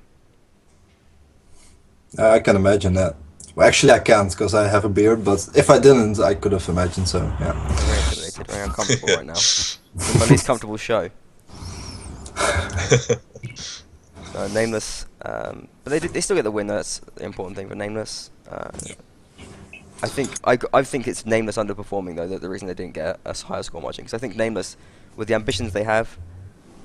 [SPEAKER 2] I can imagine that. Well, actually, I can't because I have a beard, but if I didn't, I could have imagined so, yeah.
[SPEAKER 1] I'm very intimidated, very uncomfortable
[SPEAKER 3] Yeah.
[SPEAKER 1] right now. It's my least comfortable show. Nameless, but they still get the win. That's the important thing for Nameless. I think it's Nameless underperforming though. That the reason they didn't get a higher score margin, because I think Nameless, with the ambitions they have,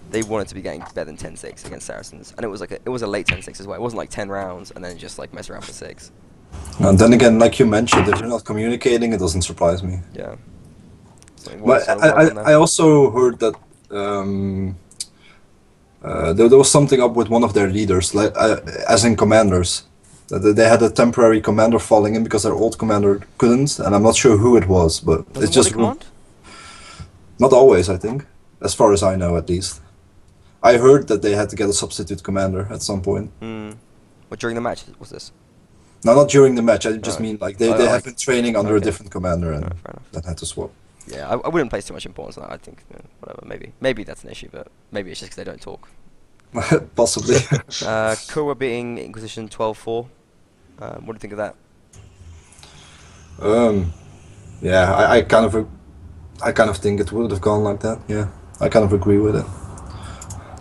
[SPEAKER 1] they wanted to be getting better than 10-6 against Saracens, and it was a late 10-6 as well. It wasn't like 10 rounds and then just like mess around for 6.
[SPEAKER 2] And then again, like you mentioned, if you're not communicating, it doesn't surprise me.
[SPEAKER 1] Yeah. So
[SPEAKER 2] But I also heard that there was something up with one of their leaders, like as in commanders. That they had a temporary commander falling in because their old commander couldn't, and I'm not sure who it was, but
[SPEAKER 1] Doesn't
[SPEAKER 2] it's just
[SPEAKER 1] command?
[SPEAKER 2] not always, I think, as far as I know at least. I heard that they had to get a substitute commander at some point.
[SPEAKER 1] What during the match was this?
[SPEAKER 2] No, not during the match. I just
[SPEAKER 1] Oh.
[SPEAKER 2] mean like they
[SPEAKER 1] Oh,
[SPEAKER 2] have been training under a
[SPEAKER 1] okay.
[SPEAKER 2] different commander and
[SPEAKER 1] Fair enough.
[SPEAKER 2] then had to swap.
[SPEAKER 1] Yeah, I wouldn't place too much importance on that. I think whatever, maybe that's an issue, but maybe it's just because they don't talk.
[SPEAKER 2] Possibly.
[SPEAKER 1] Kura beating Inquisition 12-4. What do you think of that?
[SPEAKER 2] Yeah, I kind of think it would have gone like that. Yeah, I kind of agree with it.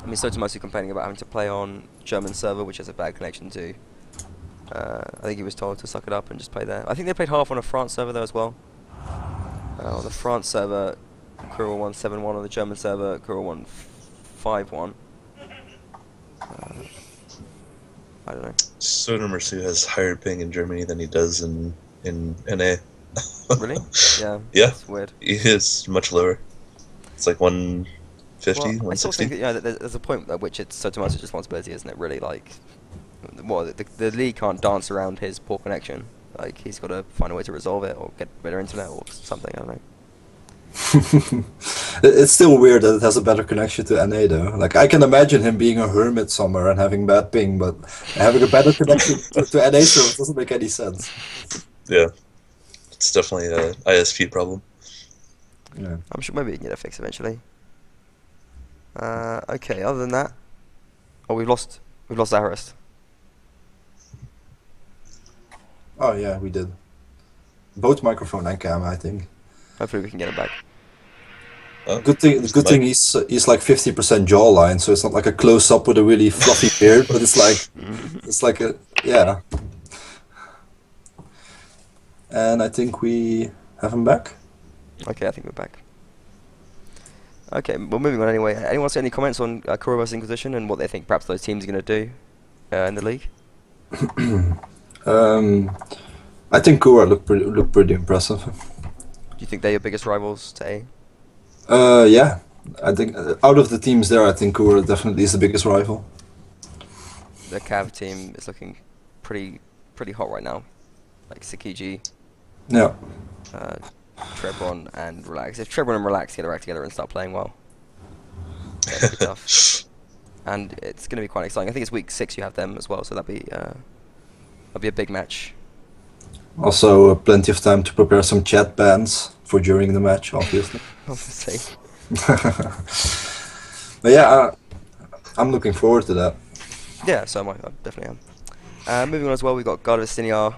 [SPEAKER 1] I mean, Soto's mostly complaining about having to play on German server, which has a bad connection too. I think he was told to suck it up and just play there. I think they played half on a France server though as well. On the France server, Kura won 7-1. On the German server, Kura won 5-1. I don't know.
[SPEAKER 3] Soda Mersu has higher ping in Germany than he does in NA.
[SPEAKER 1] Really? Yeah.
[SPEAKER 3] Yeah.
[SPEAKER 1] That's weird.
[SPEAKER 3] He is much lower. It's like 150,
[SPEAKER 1] Well, I still
[SPEAKER 3] 160.
[SPEAKER 1] think that, there's a point at which it's Sotomayor's responsibility, isn't it? Really, like, the league can't dance around his poor connection. Like, he's got to find a way to resolve it or get better internet or something. I don't know.
[SPEAKER 2] It's still weird that it has a better connection to NA though. Like I can imagine him being a hermit somewhere and having bad ping, but having a better connection to NA servers doesn't make any sense.
[SPEAKER 3] Yeah. It's definitely a ISP problem.
[SPEAKER 2] Yeah.
[SPEAKER 1] I'm sure maybe he can get it fixed eventually. Okay. Other than that, we've lost Zaharist.
[SPEAKER 2] Oh yeah, we did. Both microphone and camera, I think.
[SPEAKER 1] Hopefully we can get him back.
[SPEAKER 3] Oh,
[SPEAKER 2] Good thing
[SPEAKER 3] just the mic.
[SPEAKER 2] he's like 50% jawline, so it's not like a close up with a really fluffy beard, but it's like a yeah. And I think we have him back.
[SPEAKER 1] Okay, I think we're back. Okay, well, moving on anyway. Anyone else got any comments on Kura vs Inquisition and what they think perhaps those teams are going to do in the league?
[SPEAKER 2] I think Kura looked pretty impressive.
[SPEAKER 1] Do you think they're your biggest rivals to A?
[SPEAKER 2] Yeah, I think out of the teams there, I think Kura definitely is the biggest rival.
[SPEAKER 1] The Cav team is looking pretty hot right now. like Sakiji,
[SPEAKER 2] Yeah.
[SPEAKER 1] Trebron, and Relax. If Trebron and Relax get their act together and start playing well, yeah, it's gonna be tough. And it's going to be quite exciting. I think it's week 6 you have them as well, so that'll be a big match.
[SPEAKER 2] Also, plenty of time to prepare some chat bans for during the match, obviously.
[SPEAKER 1] Obviously.
[SPEAKER 2] But yeah, I'm looking forward to that.
[SPEAKER 1] Yeah, so I definitely am. Moving on as well, we've got God of Estiniar,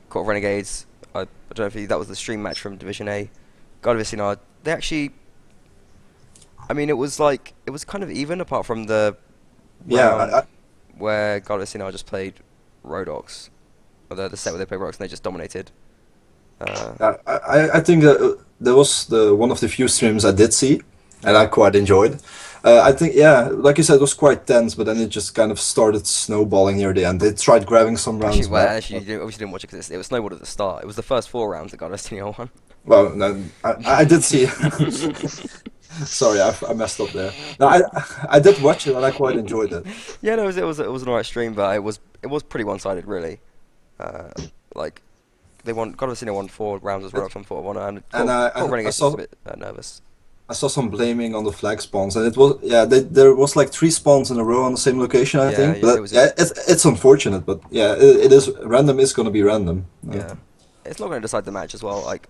[SPEAKER 1] Court of Renegades. I don't know if that was the stream match from Division A. God of Estiniar, they actually... I mean, it was kind of even apart from the round
[SPEAKER 2] Yeah,
[SPEAKER 1] where God of Estiniar just played Rodox. Or the set where they played Rodox and they just dominated.
[SPEAKER 2] I think that there was one of the few streams I did see, and I quite enjoyed. I think, yeah, like you said, it was quite tense, but then it just kind of started snowballing near the end. They tried grabbing some rounds back.
[SPEAKER 1] You obviously didn't watch it because it was snowballed at the start. It was the first 4 rounds that God of Estiniar won.
[SPEAKER 2] Well, no, I did see. Sorry, I messed up there. No, I did watch it and I quite enjoyed it.
[SPEAKER 1] Yeah, no, it was an alright stream, but it was pretty one-sided, really. Like they won. God of Estiniar won 4 rounds as Rodox won 4-1, and Court Renegades was a bit nervous.
[SPEAKER 2] I saw some blaming on the flag spawns, and it was there was like 3 spawns in a row on the same location. I think, but it's unfortunate, but yeah, it is random. Is going to be random.
[SPEAKER 1] Yeah, it's not going to decide the match as well. Like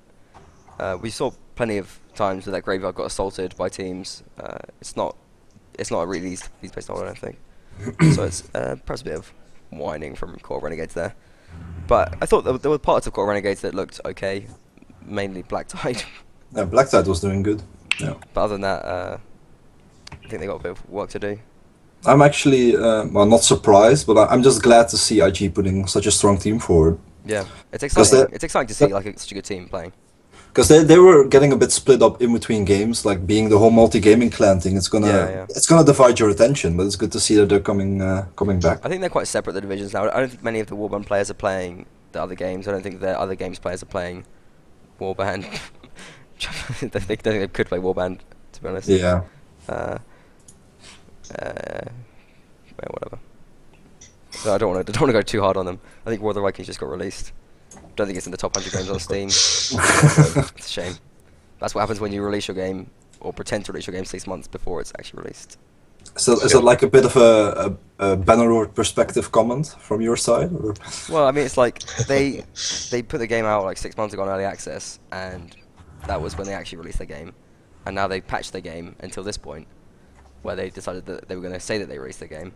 [SPEAKER 1] we saw plenty of times where that graveyard got assaulted by teams. It's not a really these based on, I don't think. So it's perhaps a bit of whining from Court Renegades there. But I thought there were parts of Court Renegades that looked okay, mainly Black Tide.
[SPEAKER 2] Yeah, Black Tide was doing good. Yeah.
[SPEAKER 1] But other than that, I think they got a bit of work to do.
[SPEAKER 2] I'm actually, well, not surprised, but I'm just glad to see IG putting such a strong team forward.
[SPEAKER 1] Yeah, it's exciting. It's exciting to see such a good team playing.
[SPEAKER 2] Because they were getting a bit split up in between games, like being the whole multi-gaming clan thing. It's gonna divide your attention, but it's good to see that they're coming back.
[SPEAKER 1] I think they're quite separate, the divisions now. I don't think many of the Warband players are playing the other games. I don't think the other games players are playing Warband. I don't think they could play Warband, to be honest.
[SPEAKER 2] Yeah.
[SPEAKER 1] Whatever. So I don't want to go too hard on them. I think War of the Vikings just got released. Don't think it's in the top 100 games on Steam. It's a shame. That's what happens when you release your game, or pretend to release your game 6 months before it's actually released.
[SPEAKER 2] So is it like a bit of a Bannerlord perspective comment from your side? Or?
[SPEAKER 1] Well, I mean, it's like they put the game out like 6 months ago on early access, and that was when they actually released their game. And now they patched their game until this point, where they decided that they were going to say that they released their game.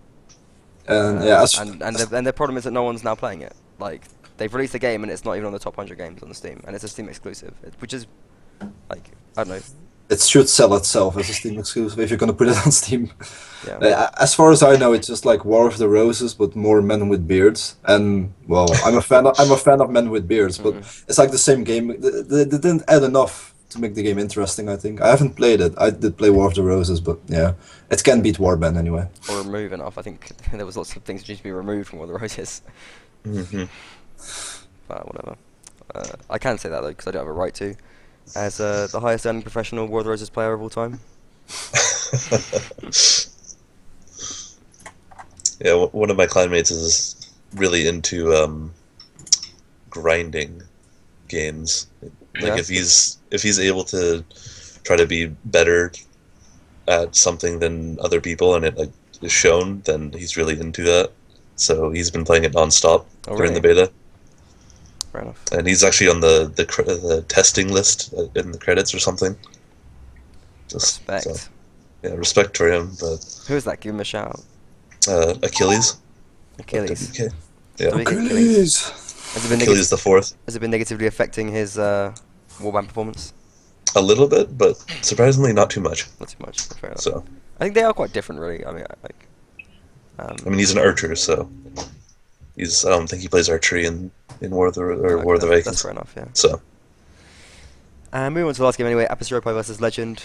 [SPEAKER 2] And
[SPEAKER 1] their problem is that no one's now playing it. Like, they've released a game and it's not even on the top 100 games on the Steam, and it's a Steam exclusive, which is, like, I don't know.
[SPEAKER 2] It should sell itself as a Steam exclusive if you're gonna put it on Steam.
[SPEAKER 1] Yeah.
[SPEAKER 2] As far as I know, it's just like War of the Roses, but more men with beards. And well, I'm a fan of men with beards, but it's like the same game. They didn't add enough to make the game interesting. I think I haven't played it. I did play War of the Roses, but yeah, it can beat Warband anyway.
[SPEAKER 1] Or remove enough. I think there was lots of things that need to be removed from War of the Roses. But whatever. I can say that though, because I don't have a right to, as the highest earning professional War of the Roses player of all time.
[SPEAKER 3] Yeah, one of my clanmates is really into grinding games. Like if he's able to try to be better at something than other people, and it like is shown, then he's really into that. So he's been playing it non-stop during the beta.
[SPEAKER 1] Fair enough.
[SPEAKER 3] And he's actually on the testing list in the credits or something.
[SPEAKER 1] Respect.
[SPEAKER 3] So, yeah, respect for him. But
[SPEAKER 1] who is that? Give him a shout.
[SPEAKER 3] Achilles.
[SPEAKER 1] Achilles.
[SPEAKER 3] Yeah.
[SPEAKER 2] Achilles.
[SPEAKER 3] Achilles the Fourth.
[SPEAKER 1] Has it been negatively affecting his Warband performance?
[SPEAKER 3] A little bit, but surprisingly not too much.
[SPEAKER 1] Not too much. Fair enough.
[SPEAKER 3] So
[SPEAKER 1] I think they are quite different, really. I mean,
[SPEAKER 3] I mean, he's an archer, so I don't think he plays archery in War of the Vikings.
[SPEAKER 1] That's fair enough. Yeah.
[SPEAKER 3] So.
[SPEAKER 1] Moving on to the last game anyway. AP010 versus Legend.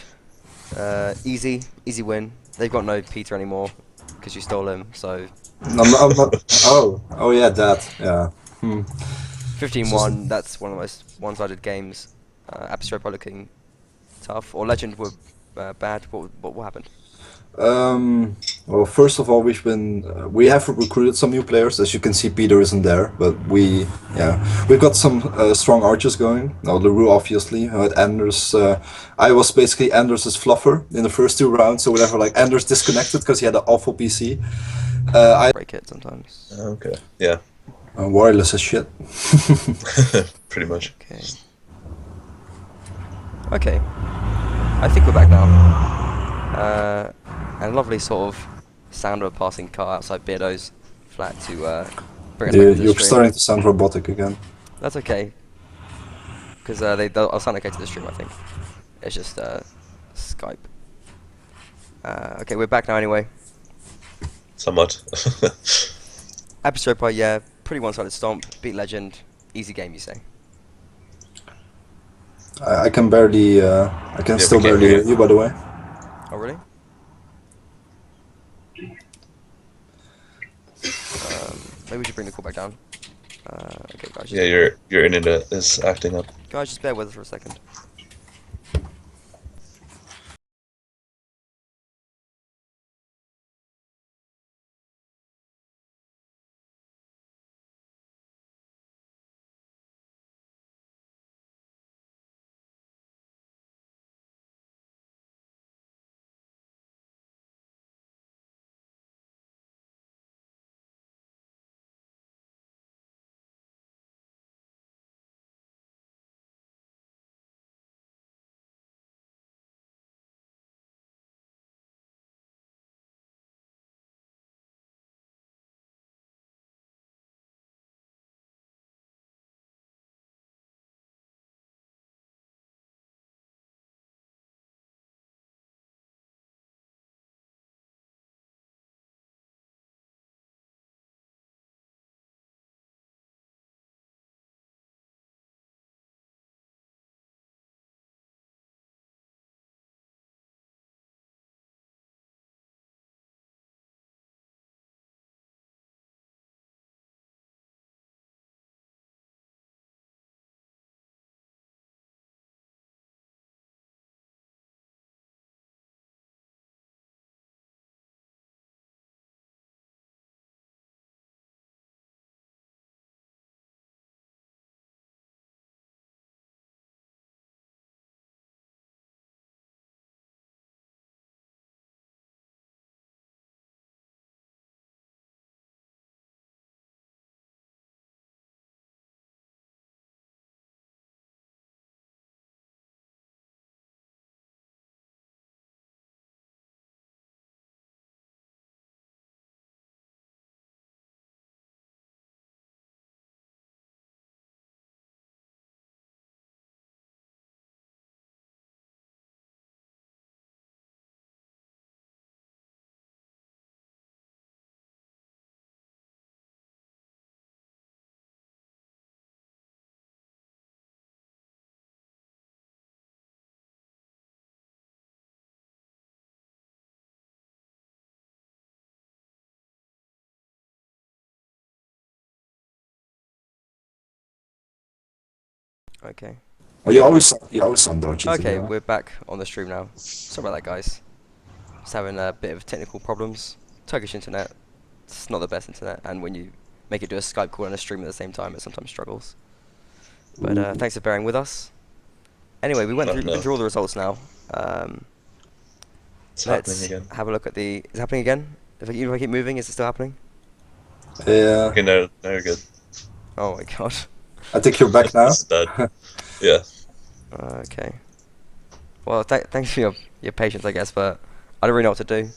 [SPEAKER 1] Easy win. They've got no Peter anymore because you stole him. So.
[SPEAKER 2] I'm not. Oh yeah, that. Yeah.
[SPEAKER 1] 15-1. That's one of the most one-sided games. AP010 looking tough. Or Legend were bad. What happened?
[SPEAKER 2] Well, first of all, we have recruited some new players. As you can see, Peter isn't there, but we've got some strong archers going. Now, LaRue obviously had Anders. I was basically Anders' fluffer in the first 2 rounds, so whenever like Anders disconnected because he had an awful PC, I
[SPEAKER 1] Break it sometimes.
[SPEAKER 3] Okay. Yeah.
[SPEAKER 2] wireless as shit.
[SPEAKER 3] Pretty much.
[SPEAKER 1] Okay. Okay. I think we're back now. And a lovely sort of sound of a passing car outside Beardo's flat to bring us back into the
[SPEAKER 2] You're
[SPEAKER 1] stream.
[SPEAKER 2] starting to sound robotic again.
[SPEAKER 1] That's okay. Because they'll sound okay to the stream, I think. It's just Skype. Okay, we're back now anyway.
[SPEAKER 3] Somewhat.
[SPEAKER 1] Episode part, yeah, pretty one-sided stomp. Beat legend, easy game, you say?
[SPEAKER 2] I can barely. I can
[SPEAKER 3] Yeah,
[SPEAKER 2] still
[SPEAKER 3] we can't
[SPEAKER 2] barely
[SPEAKER 3] hear
[SPEAKER 2] hear you, by the way.
[SPEAKER 1] Oh really? Maybe we should bring the call back down. Okay, guys. Just,
[SPEAKER 3] Yeah, your internet is acting up.
[SPEAKER 1] guys, just bear with us for a second. Okay.
[SPEAKER 2] Well, you always sound dodgy. to be
[SPEAKER 1] Okay,
[SPEAKER 2] honest.
[SPEAKER 1] we're back on the stream now. Sorry about that, guys. Just having a bit of technical problems. Turkish internet. It's not the best internet, and when you make it do a Skype call and a stream at the same time, it sometimes struggles. But thanks for bearing with us. Anyway, we went
[SPEAKER 3] Oh,
[SPEAKER 1] through
[SPEAKER 3] no.
[SPEAKER 1] all the results now.
[SPEAKER 3] It's happening
[SPEAKER 1] Let's
[SPEAKER 3] again.
[SPEAKER 1] have a look at the. Is it happening again? If I keep moving, is it still happening?
[SPEAKER 2] Yeah,
[SPEAKER 3] Okay, now you're good.
[SPEAKER 1] Oh my god.
[SPEAKER 2] I think you're back now.
[SPEAKER 3] This is bad. Yeah.
[SPEAKER 1] Okay. Well, thanks for your patience, I guess, but I don't really know what to do.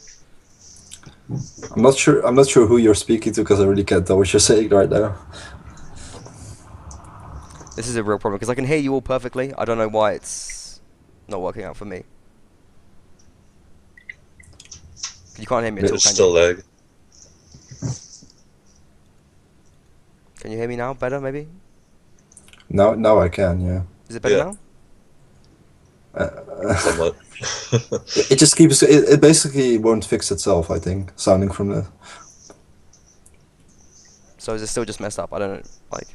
[SPEAKER 2] I'm not sure. I'm not sure who you're speaking to because I really can't tell what you're saying right now.
[SPEAKER 1] This is a real problem because I can hear you all perfectly. I don't know why it's not working out for me. You can't hear me at all,
[SPEAKER 3] There's
[SPEAKER 1] can
[SPEAKER 3] still
[SPEAKER 1] you?
[SPEAKER 3] lag.
[SPEAKER 1] Can you hear me now? Better, maybe?
[SPEAKER 2] Now I can. Yeah.
[SPEAKER 1] Is it better
[SPEAKER 3] Yeah.
[SPEAKER 1] now?
[SPEAKER 3] Somewhat.
[SPEAKER 2] It just keeps. It basically won't fix itself. I think sounding from the.
[SPEAKER 1] So is it still just messed up? I don't know. Like,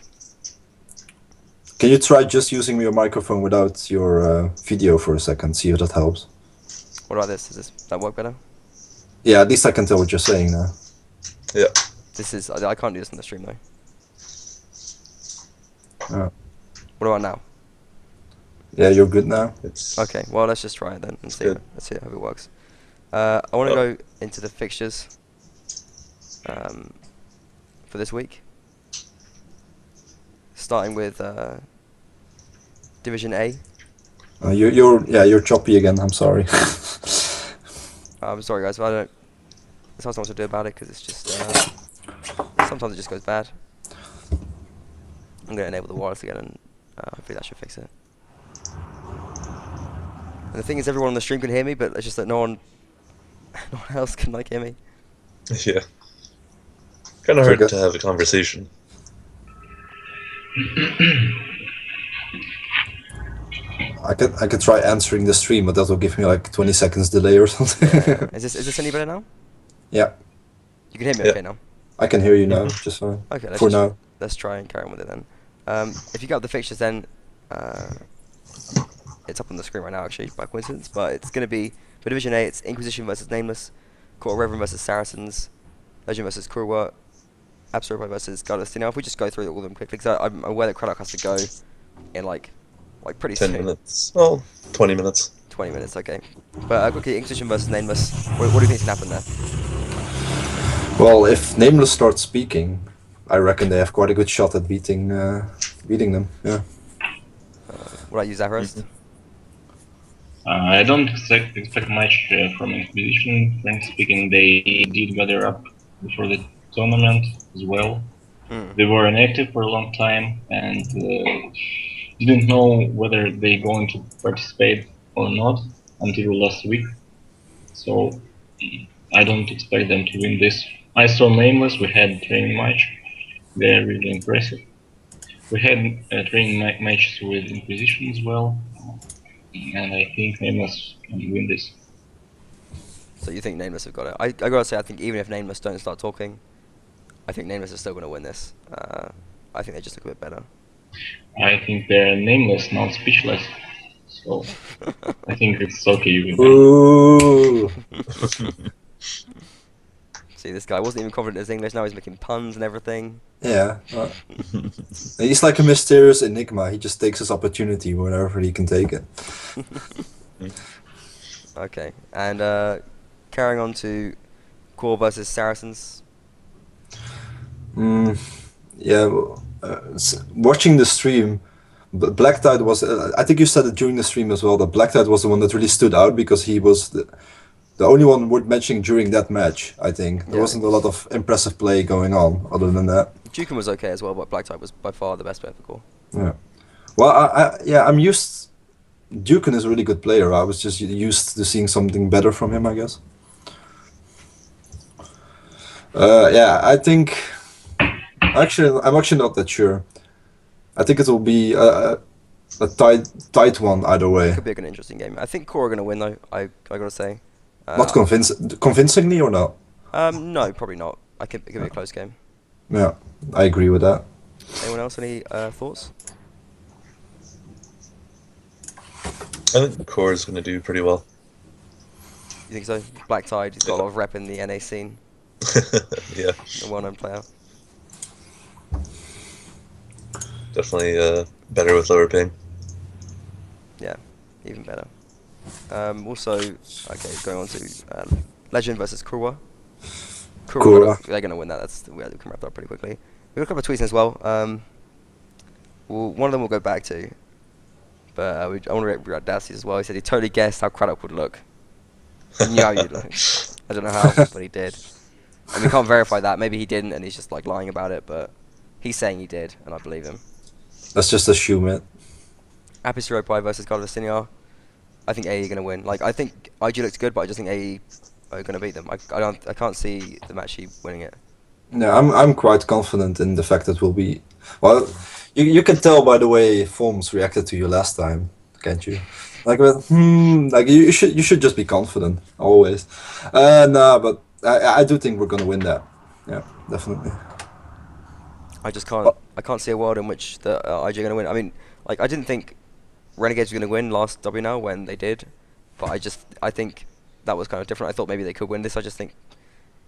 [SPEAKER 2] Can you try just using your microphone without your video for a second? See if that helps.
[SPEAKER 1] what about this? That work better?
[SPEAKER 2] Yeah, at least I can tell what you're saying now.
[SPEAKER 3] Yeah.
[SPEAKER 1] This is I can't do this on the stream though.
[SPEAKER 2] Yeah.
[SPEAKER 1] What about now?
[SPEAKER 2] Yeah, you're good now.
[SPEAKER 3] It's
[SPEAKER 1] Okay, well let's just try it then and see.
[SPEAKER 3] good.
[SPEAKER 1] Let's see how it works. I want to
[SPEAKER 3] Oh.
[SPEAKER 1] go into the fixtures for this week, starting with Division A.
[SPEAKER 2] You're choppy again. I'm sorry.
[SPEAKER 1] I'm sorry guys, but I don't. There's not so much to do about it because it's just sometimes it just goes bad. I'm gonna enable the wireless again, and hopefully that should fix it. And the thing is, everyone on the stream can hear me, but it's just that no one else can like hear me.
[SPEAKER 3] Yeah. Kind of
[SPEAKER 2] So
[SPEAKER 3] hard
[SPEAKER 2] good.
[SPEAKER 3] to have a conversation.
[SPEAKER 2] I could try answering the stream, but that will give me like 20 seconds delay or something.
[SPEAKER 1] Is this any better now?
[SPEAKER 2] Yeah,
[SPEAKER 1] You can hear me
[SPEAKER 3] Yeah.
[SPEAKER 1] okay now.
[SPEAKER 2] I can hear you now, just fine.
[SPEAKER 1] Okay,
[SPEAKER 2] For now.
[SPEAKER 1] let's try and carry on with it then. If you go up the fixtures, then it's up on the screen right now actually by coincidence, but it's going to be for Division A. It's Inquisition versus Nameless, Court of Reverend versus Saracens, Legend versus Kruwa, Absorber versus Goddess. Now, if we just go through all of them quickly, because I'm aware that Craddock has to go in like pretty
[SPEAKER 3] 10
[SPEAKER 1] soon.
[SPEAKER 3] minutes. Well, 20 minutes.
[SPEAKER 1] 20 minutes, okay. But quickly, Inquisition versus Nameless. What do you think's gonna happen there?
[SPEAKER 2] Well, if Nameless starts speaking, I reckon they have quite a good shot at beating them. Yeah.
[SPEAKER 1] What about you, Zaharist?
[SPEAKER 4] I don't expect much from Inquisition. Frankly speaking, they did gather up before the tournament as well. They were inactive for a long time and didn't know whether they're going to participate or not until last week. So I don't expect them to win this. I saw Nameless, we had a training match. They're really impressive. We had training matches with Inquisition as well. And I think Nameless can win this.
[SPEAKER 1] So you think Nameless have got it? I gotta say, I think even if Nameless don't start talking, I think Nameless is still gonna win this. I think they just look a bit better.
[SPEAKER 4] I think they're Nameless, not speechless. So I think it's okay with them.
[SPEAKER 2] Ooh.
[SPEAKER 1] See, this guy wasn't even confident in his English. Now he's making puns and everything.
[SPEAKER 2] Yeah. He's like a mysterious enigma. He just takes his opportunity whenever he can take it.
[SPEAKER 1] Okay, and carrying on to Core versus Saracens.
[SPEAKER 2] Yeah. Watching the stream, Black Tide was. I think you said it during the stream as well. That Black Tide was the one that really stood out because he was the only one worth mentioning during that match. I think there
[SPEAKER 1] Yeah.
[SPEAKER 2] wasn't a lot of impressive play going on other than that.
[SPEAKER 1] Dukin was okay as well, but Black Tide was by far the best player for Core.
[SPEAKER 2] Yeah. Well, I'm used. Dukin is a really good player. I was just used to seeing something better from him, I guess. Yeah, I think. Actually, I'm actually not that sure. I think it will be a tight one either way.
[SPEAKER 1] Could be an interesting game. I think Core are gonna win though. I gotta say.
[SPEAKER 2] Not convincingly or not?
[SPEAKER 1] No, probably not. It could be a close game.
[SPEAKER 2] Yeah, I agree with that.
[SPEAKER 1] Anyone else? Any thoughts?
[SPEAKER 3] I think Core is going to do pretty well.
[SPEAKER 1] You think so? Black Tide, he's got a lot of rep in the NA scene.
[SPEAKER 3] Yeah,
[SPEAKER 1] A well-known player.
[SPEAKER 3] definitely better with lower ping.
[SPEAKER 1] Yeah, even better. Also, okay, going on to Legend versus Kruwa.
[SPEAKER 2] Kruwa.
[SPEAKER 1] They're going to win that. We can wrap that up pretty quickly. We've got a couple of tweets in as well. One of them we'll go back to. But I want to read Dassey's as well. He said he totally guessed how Craddock would look. He knew how you'd look. I don't know how, but he did. And we can't verify that. Maybe he didn't and he's just like lying about it, but he's saying he did, and I believe him.
[SPEAKER 2] Let's just assume it.
[SPEAKER 1] Apis Europai versus God of Siniar. I think AE are going to win. Like, I think IG looks good, but I just think AE are going to beat them. I can't see them actually winning it.
[SPEAKER 2] Yeah, I'm quite confident in the fact that we'll be. Well, you can tell by the way Forms reacted to you last time, can't you? Like, like you should just be confident always. No, but I do think we're gonna win that. Yeah, definitely.
[SPEAKER 1] I just can't see a world in which the IG are going to win. I mean, like, I didn't think Renegades were going to win last WNL when they did, but I think that was kind of different. I thought maybe they could win this. I just think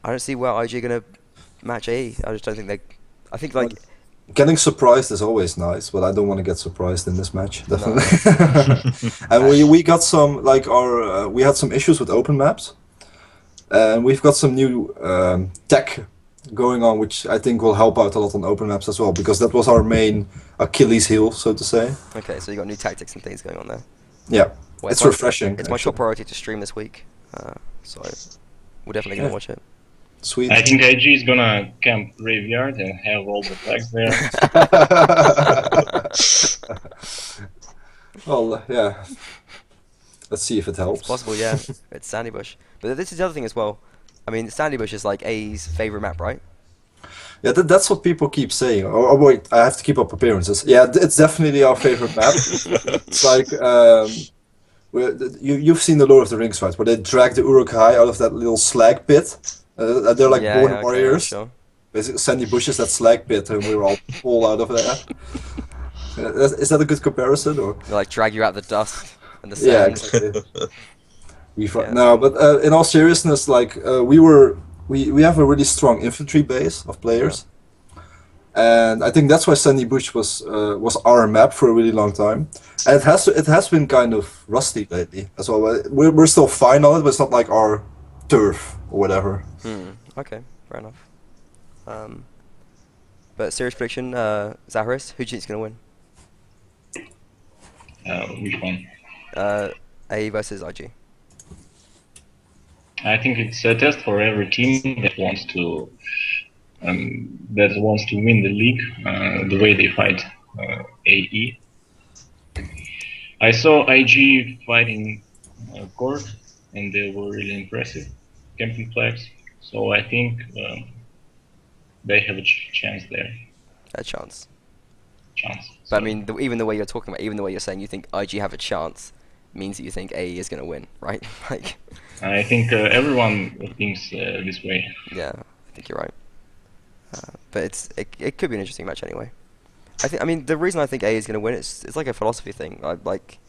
[SPEAKER 1] I don't see where IG are gonna match AE. I just don't think they. I think like.
[SPEAKER 2] Getting surprised is always nice, but I don't want to get surprised in this match, definitely.
[SPEAKER 1] No.
[SPEAKER 2] And we got some, like, we had some issues with open maps, and we've got some new tech going on, which I think will help out a lot on open maps as well, because that was our main Achilles heel, so to say.
[SPEAKER 1] Okay, so you got new tactics and things going on there.
[SPEAKER 2] Yeah,
[SPEAKER 1] Well,
[SPEAKER 2] it's refreshing.
[SPEAKER 1] It's my top priority to stream this week, so we're definitely gonna watch it.
[SPEAKER 2] Sweet.
[SPEAKER 4] I think IG is gonna camp graveyard and have all the flags there.
[SPEAKER 2] Well, yeah. Let's see if it helps.
[SPEAKER 1] It's possible, yeah. It's Sandy Bush, but this is the other thing as well. I mean, Sandy Bush is like AE's favorite map, right?
[SPEAKER 2] Yeah, that's what people keep saying. Oh, wait, I have to keep up appearances. Yeah, it's definitely our favorite map. It's like you've seen the Lord of the Rings, right? Where they drag the Uruk-hai out of that little slag pit. They're like born
[SPEAKER 1] okay,
[SPEAKER 2] warriors.
[SPEAKER 1] sure.
[SPEAKER 2] Basically, Sandy Bush is that slag pit, and we were all fall out of there. Is that a good comparison, or?
[SPEAKER 1] They like drag you out the dust and the
[SPEAKER 2] Yeah,
[SPEAKER 1] sand.
[SPEAKER 2] exactly. No, but in all seriousness, like we have a really strong infantry base of players, and I think that's why Sandy Bush was our map for a really long time. And it has been kind of rusty lately as well. We're still fine on it, but it's not like our turf or whatever.
[SPEAKER 1] Okay, fair enough. But serious prediction, Zaharist, who do you think's gonna win?
[SPEAKER 4] Which one?
[SPEAKER 1] AE versus IG.
[SPEAKER 4] I think it's a test for every team that wants to win the league. The way they fight AE. I saw IG fighting Court, and they were really impressive, camping flags. So I think they have a chance there.
[SPEAKER 1] A chance.
[SPEAKER 4] So,
[SPEAKER 1] But I mean, even the way you're talking about, even the way you're saying you think IG have a chance, means that you think AE is gonna win, right? Like.
[SPEAKER 4] I think everyone thinks this way.
[SPEAKER 1] Yeah, I think you're right. But it could be an interesting match anyway. I mean the reason I think AE is gonna win it's like a philosophy thing. Like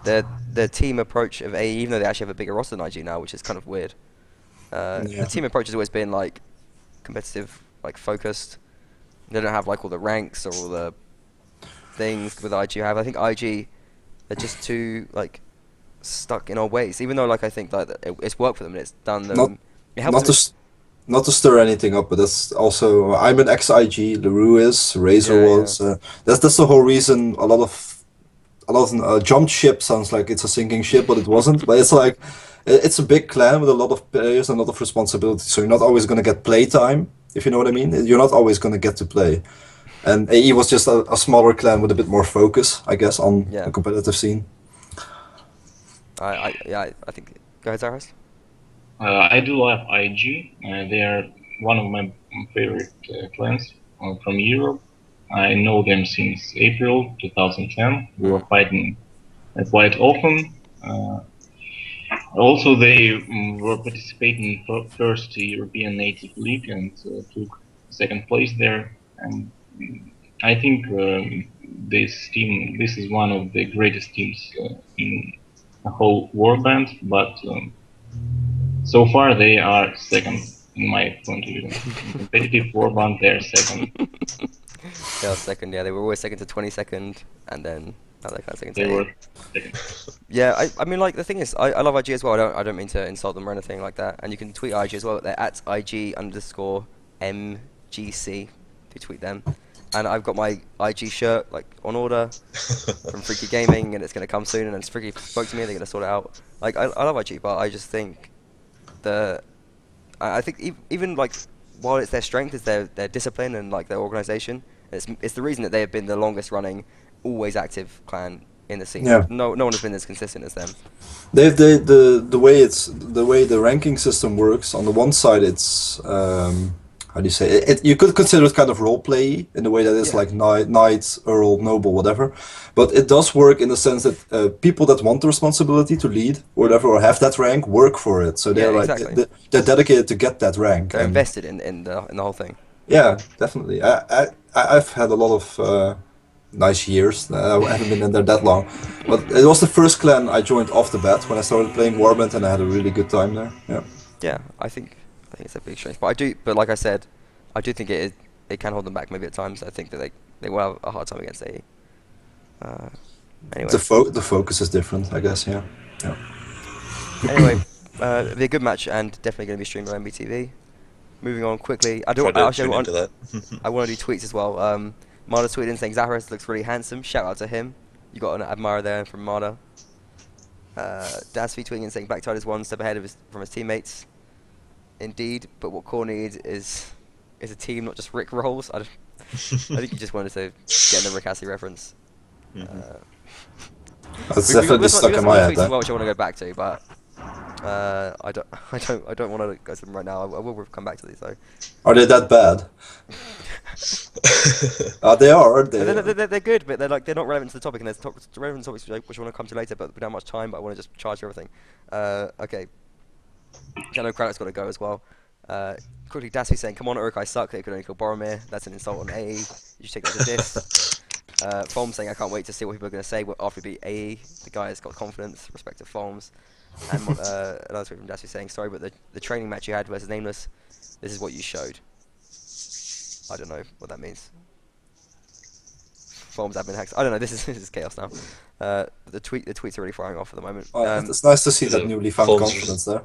[SPEAKER 1] the team approach of AE, even though they actually have a bigger roster than IG now, which is kind of weird. The team approach has always been like competitive, like focused. They don't have like all the ranks or all the things with IG have. I think IG are just too like stuck in our ways. Even though like I think like it's worked for them and it's done them.
[SPEAKER 2] Not to stir anything up, but that's also I'm an ex-IG. Leroux is, Razor was. That's the whole reason. A lot of jumped ship sounds like it's a sinking ship, but it wasn't. But it's like it's a big clan with a lot of players and a lot of responsibility. So you're not always going to get play time, if you know what I mean. You're not always going to get to play. And AE was just a smaller clan with a bit more focus, I guess, on the competitive scene.
[SPEAKER 1] I think. Go ahead, Zaharist.
[SPEAKER 4] I do love IG. They are one of my favorite clans from Europe. I know them since April 2010. We were fighting quite often. Also, they were participating in first European Native League and took second place there. And I think this is one of the greatest teams in the whole warband, but so far they are second in my point of view. In competitive warband, they're second.
[SPEAKER 1] They were second, yeah. They were always second to 22nd, and then now they're kind of second to
[SPEAKER 4] They
[SPEAKER 1] 8.
[SPEAKER 4] were second.
[SPEAKER 1] Yeah, I mean, like the thing is, I love IG as well. I don't mean to insult them or anything like that. And you can tweet IG as well. They're at IG_MGC. Do tweet them. And I've got my IG shirt like on order from Freaky Gaming, and it's gonna come soon. And Freaky spoke to me. They're gonna sort it out. Like I love IG, but I just think I think even like while it's their strength, is their discipline and like their organization. It's the reason that they have been the longest running, always active clan in the scene.
[SPEAKER 2] Yeah.
[SPEAKER 1] No one has been as consistent as them.
[SPEAKER 2] The way the ranking system works. On the one side, it's how do you say it? You could consider it kind of role play in the way that it's like knight, earl, noble, whatever. But it does work in the sense that people that want the responsibility to lead or whatever or have that rank work for it. So they're they're dedicated to get that rank.
[SPEAKER 1] They're invested in the whole thing.
[SPEAKER 2] Yeah, definitely. I've had a lot of nice years. I haven't been in there that long, but it was the first clan I joined off the bat when I started playing Warband, and I had a really good time there. Yeah.
[SPEAKER 1] Yeah, I think it's a big strength. But like I said, I do think it can hold them back maybe at times. I think that they will have a hard time against AE. Anyway.
[SPEAKER 2] The focus is different, I guess. Yeah. Yeah.
[SPEAKER 1] Anyway, it'll be a good match and definitely going to be streamed on MBTV. Moving on quickly, I
[SPEAKER 3] Try to tune
[SPEAKER 1] want
[SPEAKER 3] into that.
[SPEAKER 1] I want to do tweets as well. Marda tweeted in saying Zaharist looks really handsome. Shout out to him. You got an admirer there from Marda. Dasby tweeting and saying Blacktide is one step ahead from his teammates. Indeed, but what Core needs is a team, not just Rick rolls. I think you just wanted to get in the Rick Astley reference.
[SPEAKER 2] That's definitely stuck in my head.
[SPEAKER 1] Tweets as well, which I want to go back to, but I don't want to go to them right now. I will come back to these though.
[SPEAKER 2] Are they that bad? They are, aren't they?
[SPEAKER 1] They're good, but they're not relevant to the topic, and there's relevant topics which I want to come to later, but we don't have much time. But I want to just charge everything. Okay. I know Kranok's got to go as well. Quickly, Dasby saying, "Come on, Uruk, I suck. They could only kill Boromir. That's an insult on AE. You should take that as a diss." Foam saying, "I can't wait to see what people are going to say after we beat AE. The guy has got confidence. Respect to Foams." And another tweet from Dasby saying, "Sorry, but the training match you had versus Nameless, this is what you showed." I don't know what that means. Foams admin hacks. I don't know. This is chaos now. The tweets are really firing off at the moment.
[SPEAKER 2] It's nice to see that newly found confidence there.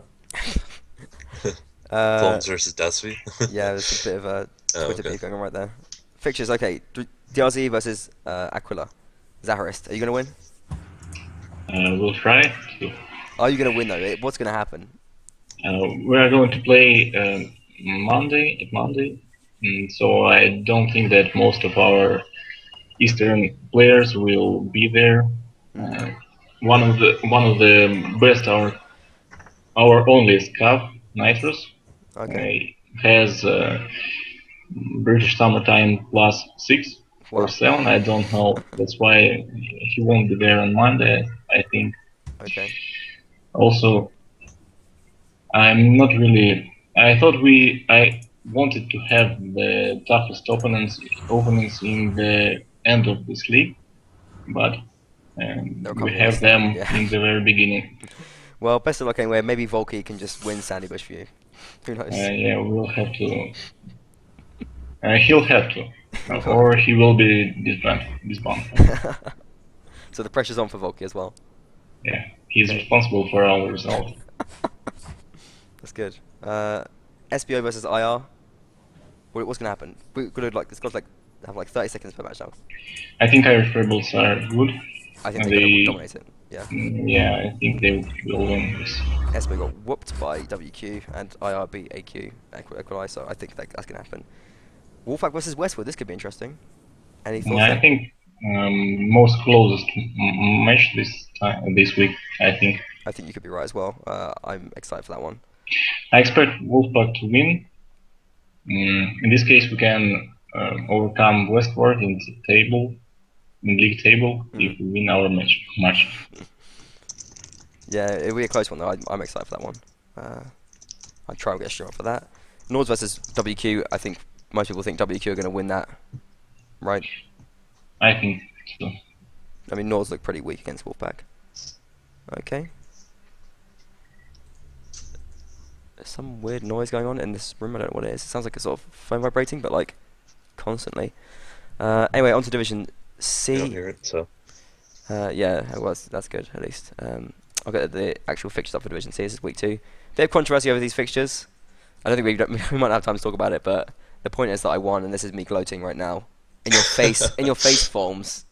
[SPEAKER 3] Foams versus Dasby.
[SPEAKER 1] Yeah, there's a bit of a Twitter beef going on right there. Fixtures, okay. DRZ versus Aquila. Zaharist, are you going to win?
[SPEAKER 4] We'll try to.
[SPEAKER 1] Are you going to win though? What's going to happen?
[SPEAKER 4] We are going to play Monday, so I don't think that most of our Eastern players will be there. One of the best, our only Scav, Nitrous, has British Summertime +6 or 7. I don't know. That's why he won't be there on Monday, I think.
[SPEAKER 1] Okay.
[SPEAKER 4] Also, I'm not really. I wanted to have the toughest opponents in the end of this league, but we have them in the very beginning.
[SPEAKER 1] Well, best of luck anyway. Maybe Volky can just win Sandy Bush for you. Who knows?
[SPEAKER 4] Yeah, we'll have to. He'll have to, or he will be disbanded.
[SPEAKER 1] So the pressure's on for Volky as well.
[SPEAKER 4] Yeah, he's responsible for our result.
[SPEAKER 1] That's good. SBO versus IR. What's gonna happen? It's got to have 30 seconds per match now.
[SPEAKER 3] I
[SPEAKER 4] think Irish Rebels are good.
[SPEAKER 1] I think they're gonna dominate it. Yeah.
[SPEAKER 4] Yeah, I think they will win this.
[SPEAKER 1] SBO got whooped by WQ and IR beat AQ Equalize, so I think that's gonna happen. Wolfpack versus Westwood. This could be interesting. Any thoughts?
[SPEAKER 4] I think most closest match this week. I think
[SPEAKER 1] you could be right as well. I'm excited for that one.
[SPEAKER 4] I expect Wolfpack to win. In this case, we can overcome Westward in league table, if we win our match.
[SPEAKER 1] Yeah, it'll be a close one though. I'm excited for that one. I'll try and get a stream up for that. Nords versus WQ. I think most people think WQ are going to win that, right?
[SPEAKER 4] I think so.
[SPEAKER 1] I mean, Nords look pretty weak against Wolfpack. Okay. There's some weird noise going on in this room. I don't know what it is. It sounds like a sort of phone vibrating, but like constantly. Anyway, on to Division C.
[SPEAKER 3] I don't hear it, so.
[SPEAKER 1] Yeah, well, that's good at least. I'll get the actual fixtures up for Division C. This is week 2. Bit of controversy over these fixtures. I don't think we might not have time to talk about it, but the point is that I won, and this is me gloating right now. In your face, Forms.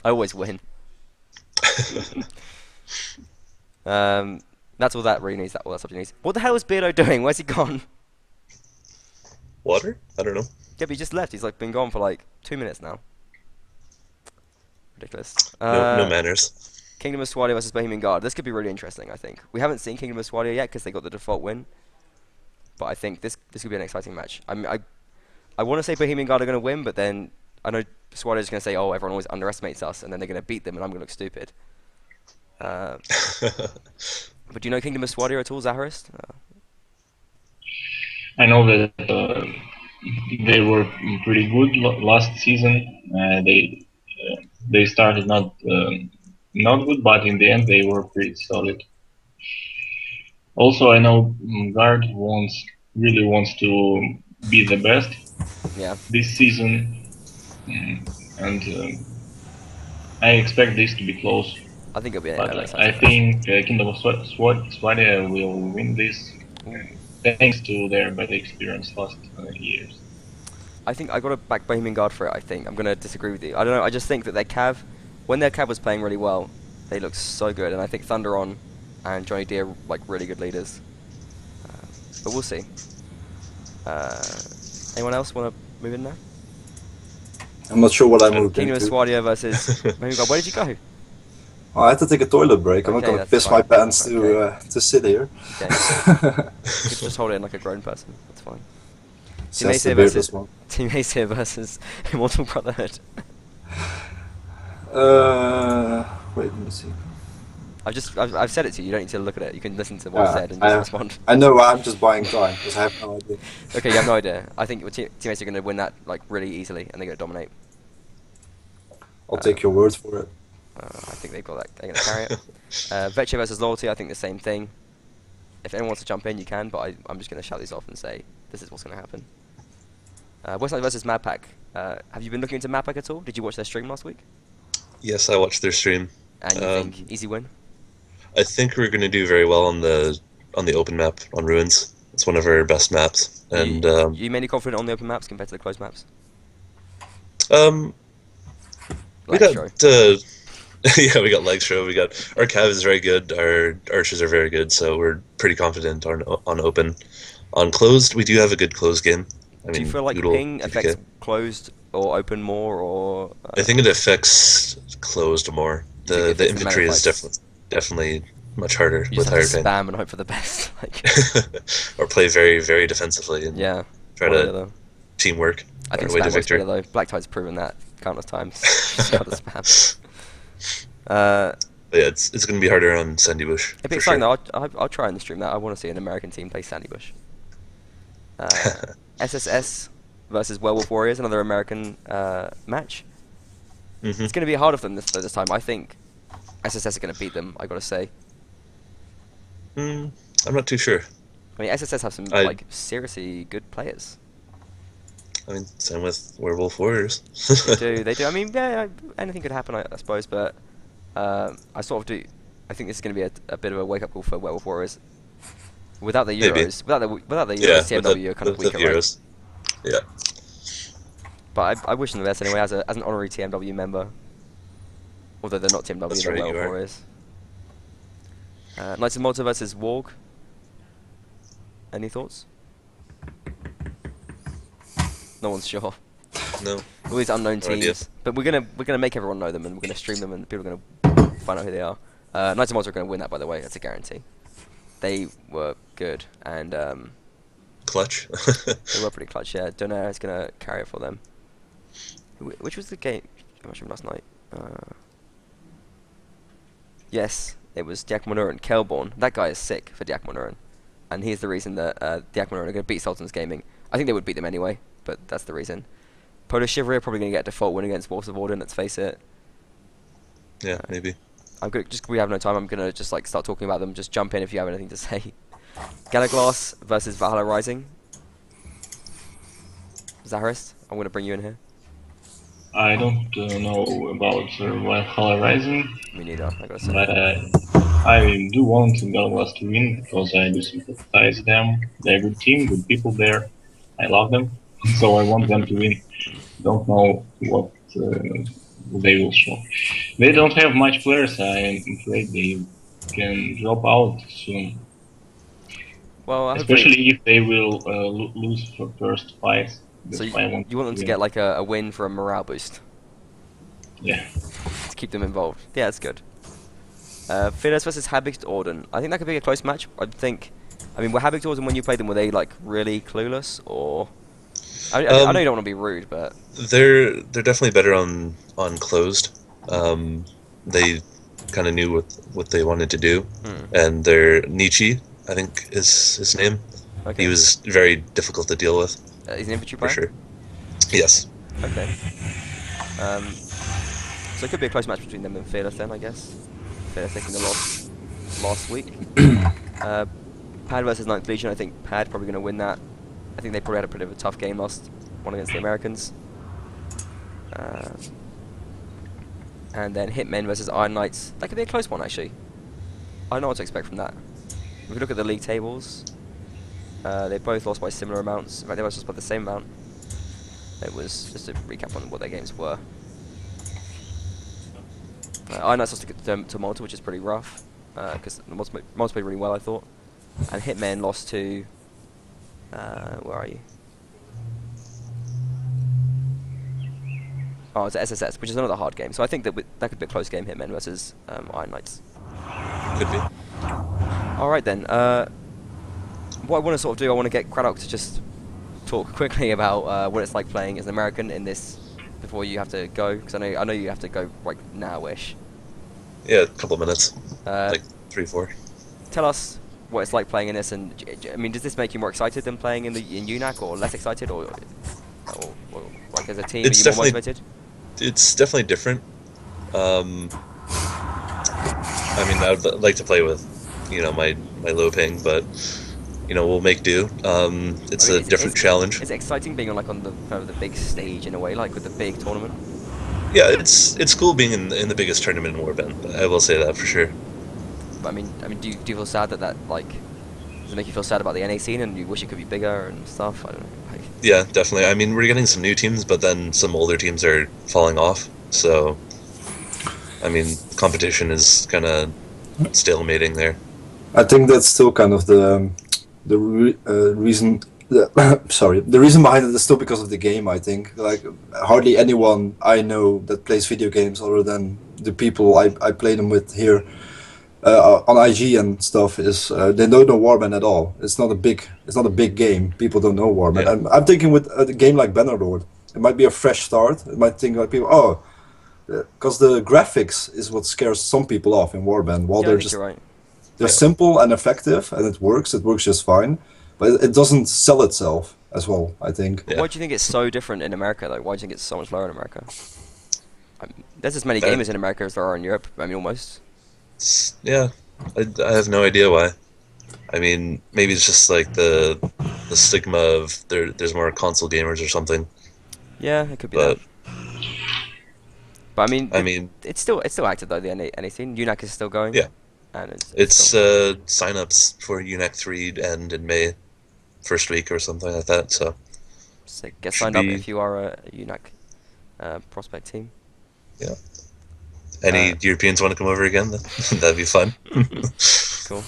[SPEAKER 1] I always win. That's all that really needs. All that subject needs. What the hell is Beardo doing? Where's he gone?
[SPEAKER 3] Water? I don't know.
[SPEAKER 1] Yeah, but he just left. He's been gone for 2 minutes now. Ridiculous.
[SPEAKER 3] No manners.
[SPEAKER 1] Kingdom of Swadia versus Bohemian Guard. This could be really interesting, I think. We haven't seen Kingdom of Swadia yet because they got the default win. But I think this could be an exciting match. I mean, I want to say Bohemian Guard are going to win, but then I know Swadia is going to say, oh, everyone always underestimates us, and then they're going to beat them, and I'm going to look stupid. But do you know Kingdom of Swadia at all, Zaharist?
[SPEAKER 4] I know that they were pretty good last season. They they started not good, but in the end they were pretty solid. Also, I know Guard really wants to be the best
[SPEAKER 1] Yeah.
[SPEAKER 4] this season, and I expect this to be close.
[SPEAKER 1] I think it'll be
[SPEAKER 4] But
[SPEAKER 1] an exciting
[SPEAKER 4] I
[SPEAKER 1] match.
[SPEAKER 4] think Kingdom of Swadia will win this thanks to their better experience last years.
[SPEAKER 1] I think I got to back Bohemian Guard for it. I think I'm gonna disagree with you. I don't know. I just think that their cav, when their cav was playing really well, they looked so good, and I think Thunderon and Johnny D are like really good leaders. But we'll see. Anyone else want to move in there?
[SPEAKER 2] I'm not sure what I moved
[SPEAKER 1] Kingdom of
[SPEAKER 2] into.
[SPEAKER 1] Swadia versus Bohemian Guard. Where did you go?
[SPEAKER 2] Oh, I had to take a toilet break. I'm not
[SPEAKER 1] Okay,
[SPEAKER 2] gonna
[SPEAKER 1] that's
[SPEAKER 2] piss
[SPEAKER 1] fine.
[SPEAKER 2] my pants
[SPEAKER 1] Okay.
[SPEAKER 2] to sit here.
[SPEAKER 1] Okay. You could just hold it in like a grown person. That's fine. Team
[SPEAKER 2] Says the
[SPEAKER 1] Acer
[SPEAKER 2] beardless
[SPEAKER 1] versus
[SPEAKER 2] one.
[SPEAKER 1] Team Acer versus Immortal Brotherhood.
[SPEAKER 2] Wait, let me see.
[SPEAKER 1] I've said it to you. You don't need to look at it. You can listen to what I've said and just respond.
[SPEAKER 2] I know. I'm just buying time because I have no idea.
[SPEAKER 1] Okay, you have no idea. I think Team Acer are going to win that like really easily, and they're going to dominate.
[SPEAKER 2] I'll take your word for it.
[SPEAKER 1] I think they've got that. They're going to carry it. Vecchio versus Loyalty. I think the same thing. If anyone wants to jump in, you can. But I'm just going to shout these off and say this is what's going to happen. Westlight versus Madpack. Have you been looking into Madpack at all? Did you watch their stream last week?
[SPEAKER 3] Yes, I watched their stream.
[SPEAKER 1] And you think easy win?
[SPEAKER 3] I think we're going to do very well on the open map on Ruins. It's one of our best maps, and
[SPEAKER 1] you mainly confident on the open maps compared to the closed maps?
[SPEAKER 3] We got yeah, we got Legstro. We got our cav is very good. Our archers are very good, so we're pretty confident on open. On closed, we do have a good closed game.
[SPEAKER 1] Do you feel like
[SPEAKER 3] Noodle,
[SPEAKER 1] ping affects closed or open more, or?
[SPEAKER 3] I think it affects closed more. The infantry is definitely much harder with higher ping.
[SPEAKER 1] Spam and hope for the best, like.
[SPEAKER 3] Or play very, very defensively and try to teamwork.
[SPEAKER 1] I think spam works better though. Black Tide's proven that countless times. Just got the spam.
[SPEAKER 3] Yeah, it's going to be harder on Sandy Bush.
[SPEAKER 1] It'd be exciting though. I'll try in the stream that. I want to see an American team play Sandy Bush. SSS versus Werewolf Warriors, another American match. It's going to be harder for them this time. I think SSS are going to beat them. I got to say.
[SPEAKER 3] I'm not too sure.
[SPEAKER 1] I mean, SSS have some like seriously good players.
[SPEAKER 3] I mean, same with Werewolf Warriors.
[SPEAKER 1] They do. I mean, yeah, anything could happen, I suppose. But I sort of do. I think this is going to be a bit of a wake-up call for Werewolf Warriors. Without the Euros, without the Euros, TMW are kind of weaker, right?
[SPEAKER 3] Yeah.
[SPEAKER 1] But I wish them the best anyway, as an honorary TMW member. Although they're not TMW, they're Werewolf Warriors. Knights of Malta versus Warg. Any thoughts? No one's sure.
[SPEAKER 3] No.
[SPEAKER 1] All these unknown teams, but we're gonna make everyone know them, and we're gonna stream them, and people are gonna find out who they are. Knights of Malta are gonna win that, by the way. That's a guarantee. They were good and
[SPEAKER 3] clutch.
[SPEAKER 1] they were pretty clutch. Yeah, Donaire is gonna carry it for them. Which was the game I watched from last night? Yes, it was Diakmonur and Kelborn. That guy is sick for Diakmonur, and he's the reason that Diakmonur are going to beat Sultan's Gaming. I think they would beat them anyway, but that's the reason. Polish Chivalry are probably going to get a default win against Wolves of Orden, let's face it.
[SPEAKER 3] Yeah, maybe.
[SPEAKER 1] We have no time, I'm going to just like start talking about them. Just jump in if you have anything to say. Galaglass versus Valhalla Rising. Zaharist, I'm going to bring you in here.
[SPEAKER 4] I don't know about Valhalla Rising.
[SPEAKER 1] Me neither, I gotta say.
[SPEAKER 4] But I do want Galaglass to win because I do sympathize them. They're a good team, good people there. I love them, so I want them to win. Don't know what they will show. They don't have much players. I'm afraid they can drop out soon.
[SPEAKER 1] Well,
[SPEAKER 4] especially if they will lose for first fights.
[SPEAKER 1] So you want them to get like a win for a morale boost?
[SPEAKER 4] Yeah.
[SPEAKER 1] To keep them involved. Yeah, that's good. Phineas versus Habicht Orden. I think that could be a close match. I mean, were Habicht Orden when you played them, were they like really clueless, or? I know you don't want to be rude, but
[SPEAKER 3] they're definitely better on closed. They kind of knew what they wanted to do, and their Nietzsche, I think, is his name. Okay. He was very difficult to deal with.
[SPEAKER 1] He's an infantry player?
[SPEAKER 3] For sure. Yes.
[SPEAKER 1] Okay. So it could be a close match between them and Fearless then, I guess. Fearless taking the loss last week. Pad versus 9th Legion, I think Pad probably going to win that. I think they probably had a pretty of a tough game last one against the Americans. And then Hitmen versus Iron Knights. That could be a close one, actually. I don't know what to expect from that. If we look at the league tables, they both lost by similar amounts. In fact, they both lost by the same amount. It was just a recap on what their games were. Iron Knights lost to Malta, which is pretty rough, because Malta played really well, I thought. And Hitmen lost to... where are you? Oh, it's SSS, which is another hard game. So I think that that could be a close game, Hitmen versus Iron Knights.
[SPEAKER 3] Could be.
[SPEAKER 1] Alright then. What I want to sort of do, I want to get Craddock to just talk quickly about what it's like playing as an American in this before you have to go, because I know you have to go like now-ish.
[SPEAKER 3] Yeah, a couple of minutes.
[SPEAKER 1] Uh,
[SPEAKER 3] Like 3, 4.
[SPEAKER 1] Tell us what it's like playing in this, and I mean, does this make you more excited than playing in UNAC, or less excited, or like as a team,
[SPEAKER 3] It's
[SPEAKER 1] are you more
[SPEAKER 3] definitely-
[SPEAKER 1] motivated?
[SPEAKER 3] It's definitely different. I mean, I would like to play with, my low ping, but we'll make do. It's
[SPEAKER 1] I mean,
[SPEAKER 3] a different challenge.
[SPEAKER 1] Is it exciting being on the kind of the big stage in a way, like with the big tournament?
[SPEAKER 3] Yeah, it's cool being in the biggest tournament in Warband. I will say that for sure.
[SPEAKER 1] But I mean, do you feel sad that like does it make you feel sad about the NA scene and you wish it could be bigger and stuff? I don't know. Like,
[SPEAKER 3] Yeah, definitely. I mean, we're getting some new teams, but then some older teams are falling off. So, I mean, competition is kind of stalemating there.
[SPEAKER 2] I think that's still kind of the reason. The reason behind it is still because of the game. I think like hardly anyone I know that plays video games other than the people I play them with here on IG and stuff is they don't know Warband at all. It's not a big game. People don't know Warband.
[SPEAKER 3] Yeah.
[SPEAKER 2] And I'm thinking with a game like Bannerlord, it might be a fresh start. It might think like people, because the graphics is what scares some people off in Warband. While
[SPEAKER 1] yeah, I
[SPEAKER 2] they're
[SPEAKER 1] think
[SPEAKER 2] just
[SPEAKER 1] you're right.
[SPEAKER 2] they're
[SPEAKER 3] Yeah.
[SPEAKER 2] simple and effective, and it works just fine. But it doesn't sell itself as well, I think.
[SPEAKER 3] Yeah.
[SPEAKER 1] Why do you think it's so different in America, though? Why do you think it's so much lower in America? I mean, there's as many
[SPEAKER 3] That-
[SPEAKER 1] gamers in America as there are in Europe. I mean, almost.
[SPEAKER 3] Yeah, I have no idea why. I mean, maybe it's just like the stigma of there's more console gamers or something.
[SPEAKER 1] Yeah, it could be
[SPEAKER 3] But
[SPEAKER 1] that. But I mean,
[SPEAKER 3] I mean,
[SPEAKER 1] it's still active though. The NA scene, UNAC is still going.
[SPEAKER 3] Yeah.
[SPEAKER 1] And
[SPEAKER 3] it's
[SPEAKER 1] still,
[SPEAKER 3] sign-ups for UNAC 3 end in May, first week or something like that. So
[SPEAKER 1] so get
[SPEAKER 3] should
[SPEAKER 1] signed up
[SPEAKER 3] be-
[SPEAKER 1] if you are a UNAC prospect team.
[SPEAKER 3] any Europeans want to come over again? That'd be fun.
[SPEAKER 1] Cool.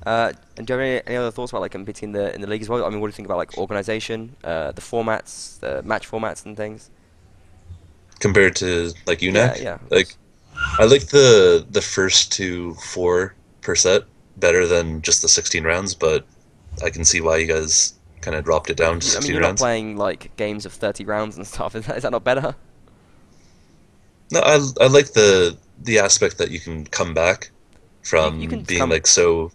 [SPEAKER 1] And do you have any other thoughts about like competing in the league as well? I mean, what do you think about like organization, the formats, the match formats and things?
[SPEAKER 3] Compared to like UNAC,
[SPEAKER 1] Yeah.
[SPEAKER 3] like I like the first 2, 4 per set better than just the 16 rounds, but I can see why you guys kind of dropped it down to
[SPEAKER 1] I
[SPEAKER 3] 16
[SPEAKER 1] mean, you're not
[SPEAKER 3] rounds.
[SPEAKER 1] playing like games of 30 rounds and stuff. Is that not better?
[SPEAKER 3] No, I like the aspect that you can come back from
[SPEAKER 1] You can
[SPEAKER 3] being
[SPEAKER 1] come-
[SPEAKER 3] like so.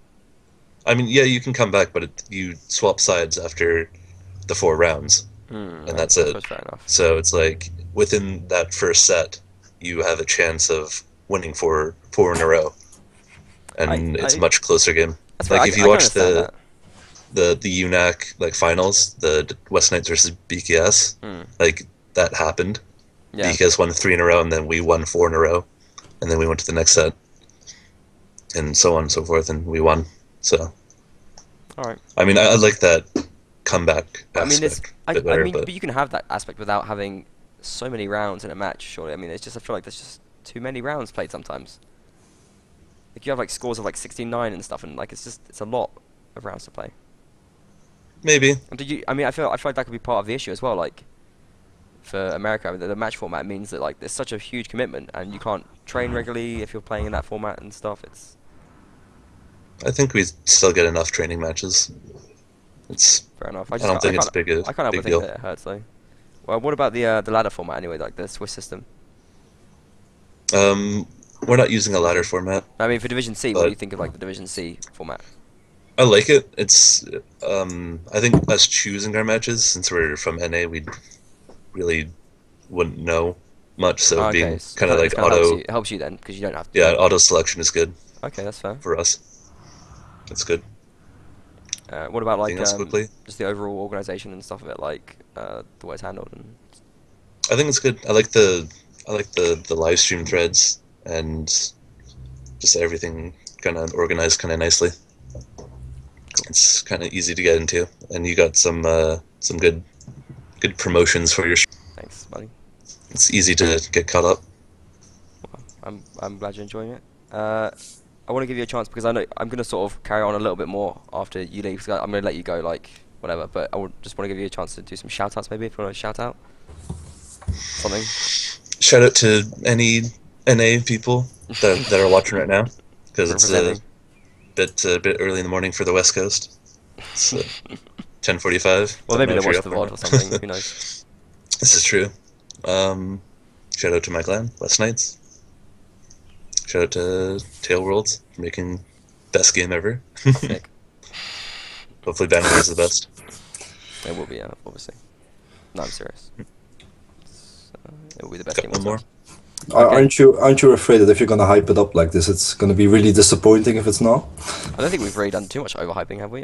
[SPEAKER 3] I mean, yeah, you can come back, but you swap sides after the 4 rounds, and that's it.
[SPEAKER 1] That's fair enough.
[SPEAKER 3] So it's like within that first set, you have a chance of winning 4 in a row, and it's a much closer game.
[SPEAKER 1] That's
[SPEAKER 3] Like
[SPEAKER 1] fair.
[SPEAKER 3] if
[SPEAKER 1] I
[SPEAKER 3] you
[SPEAKER 1] can
[SPEAKER 3] watch
[SPEAKER 1] understand that.
[SPEAKER 3] the UNAC like finals, the West Knights versus BKS, like that happened.
[SPEAKER 1] Yeah.
[SPEAKER 3] BKS won 3 in a row, and then we won 4 in a row, and then we went to the next set, and so on and so forth, and we won. So,
[SPEAKER 1] All right.
[SPEAKER 3] I mean, I like that comeback
[SPEAKER 1] I mean,
[SPEAKER 3] aspect a bit better,
[SPEAKER 1] but you can have that aspect without having so many rounds in a match. Surely, I mean, it's just I feel like there's just too many rounds played sometimes. Like you have like scores of like 16-9 and stuff, and like it's a lot of rounds to play.
[SPEAKER 3] maybe.
[SPEAKER 1] And did you? I mean, I feel like that could be part of the issue as well. Like for America, the match format means that like there's such a huge commitment, and you can't train regularly if you're playing in that format and stuff. It's
[SPEAKER 3] I think we still get enough training matches. It's
[SPEAKER 1] fair enough.
[SPEAKER 3] I don't think it's big
[SPEAKER 1] I can't help
[SPEAKER 3] big
[SPEAKER 1] but
[SPEAKER 3] deal.
[SPEAKER 1] think that it hurts though. Well, what about the ladder format anyway? Like the Swiss system.
[SPEAKER 3] We're not using a ladder format.
[SPEAKER 1] I mean, for Division C, what do
[SPEAKER 3] But-
[SPEAKER 1] you think of like the Division C format?
[SPEAKER 3] I like it. It's I think us choosing our matches, since we're from NA, we really wouldn't know much, so
[SPEAKER 1] Okay,
[SPEAKER 3] being
[SPEAKER 1] it's
[SPEAKER 3] kind of like
[SPEAKER 1] helps
[SPEAKER 3] auto,
[SPEAKER 1] you. It helps you then because you don't have to.
[SPEAKER 3] yeah, auto selection is good
[SPEAKER 1] Okay, that's fair.
[SPEAKER 3] for us. That's good.
[SPEAKER 1] What about
[SPEAKER 3] Anything
[SPEAKER 1] like
[SPEAKER 3] else quickly?
[SPEAKER 1] just the overall organization and stuff of it, like the way it's handled and
[SPEAKER 3] I think it's good. I like the live stream threads and just everything kind of organized kind of nicely. It's kind of easy to get into, and you got some good promotions for your.
[SPEAKER 1] thanks, buddy.
[SPEAKER 3] It's easy to get caught up.
[SPEAKER 1] I'm glad you're enjoying it. I want to give you a chance because I know I'm going to sort of carry on a little bit more after you leave. Cause I'm going to let you go, like whatever. But just want to give you a chance to do some shout outs, maybe if you want to shout out something.
[SPEAKER 3] Shout out to any NA people that are watching right now, because it's a bit early in the morning for the West Coast. It's 10:45.
[SPEAKER 1] Well, maybe they watch the
[SPEAKER 3] VOD
[SPEAKER 1] VOD or something. Who knows?
[SPEAKER 3] This is true. Shout out to my clan, West Knights. Shout out to Tail Worlds for making best game ever.
[SPEAKER 1] Sick.
[SPEAKER 3] Hopefully Bannerlord is the best.
[SPEAKER 1] It will be, obviously. No, I'm serious. It will be the best
[SPEAKER 3] Got
[SPEAKER 1] game.
[SPEAKER 3] one more.
[SPEAKER 1] Okay.
[SPEAKER 2] Aren't you afraid that if you're gonna hype it up like this, it's gonna be really disappointing if it's not?
[SPEAKER 1] I don't think we've really done too much overhyping, have we?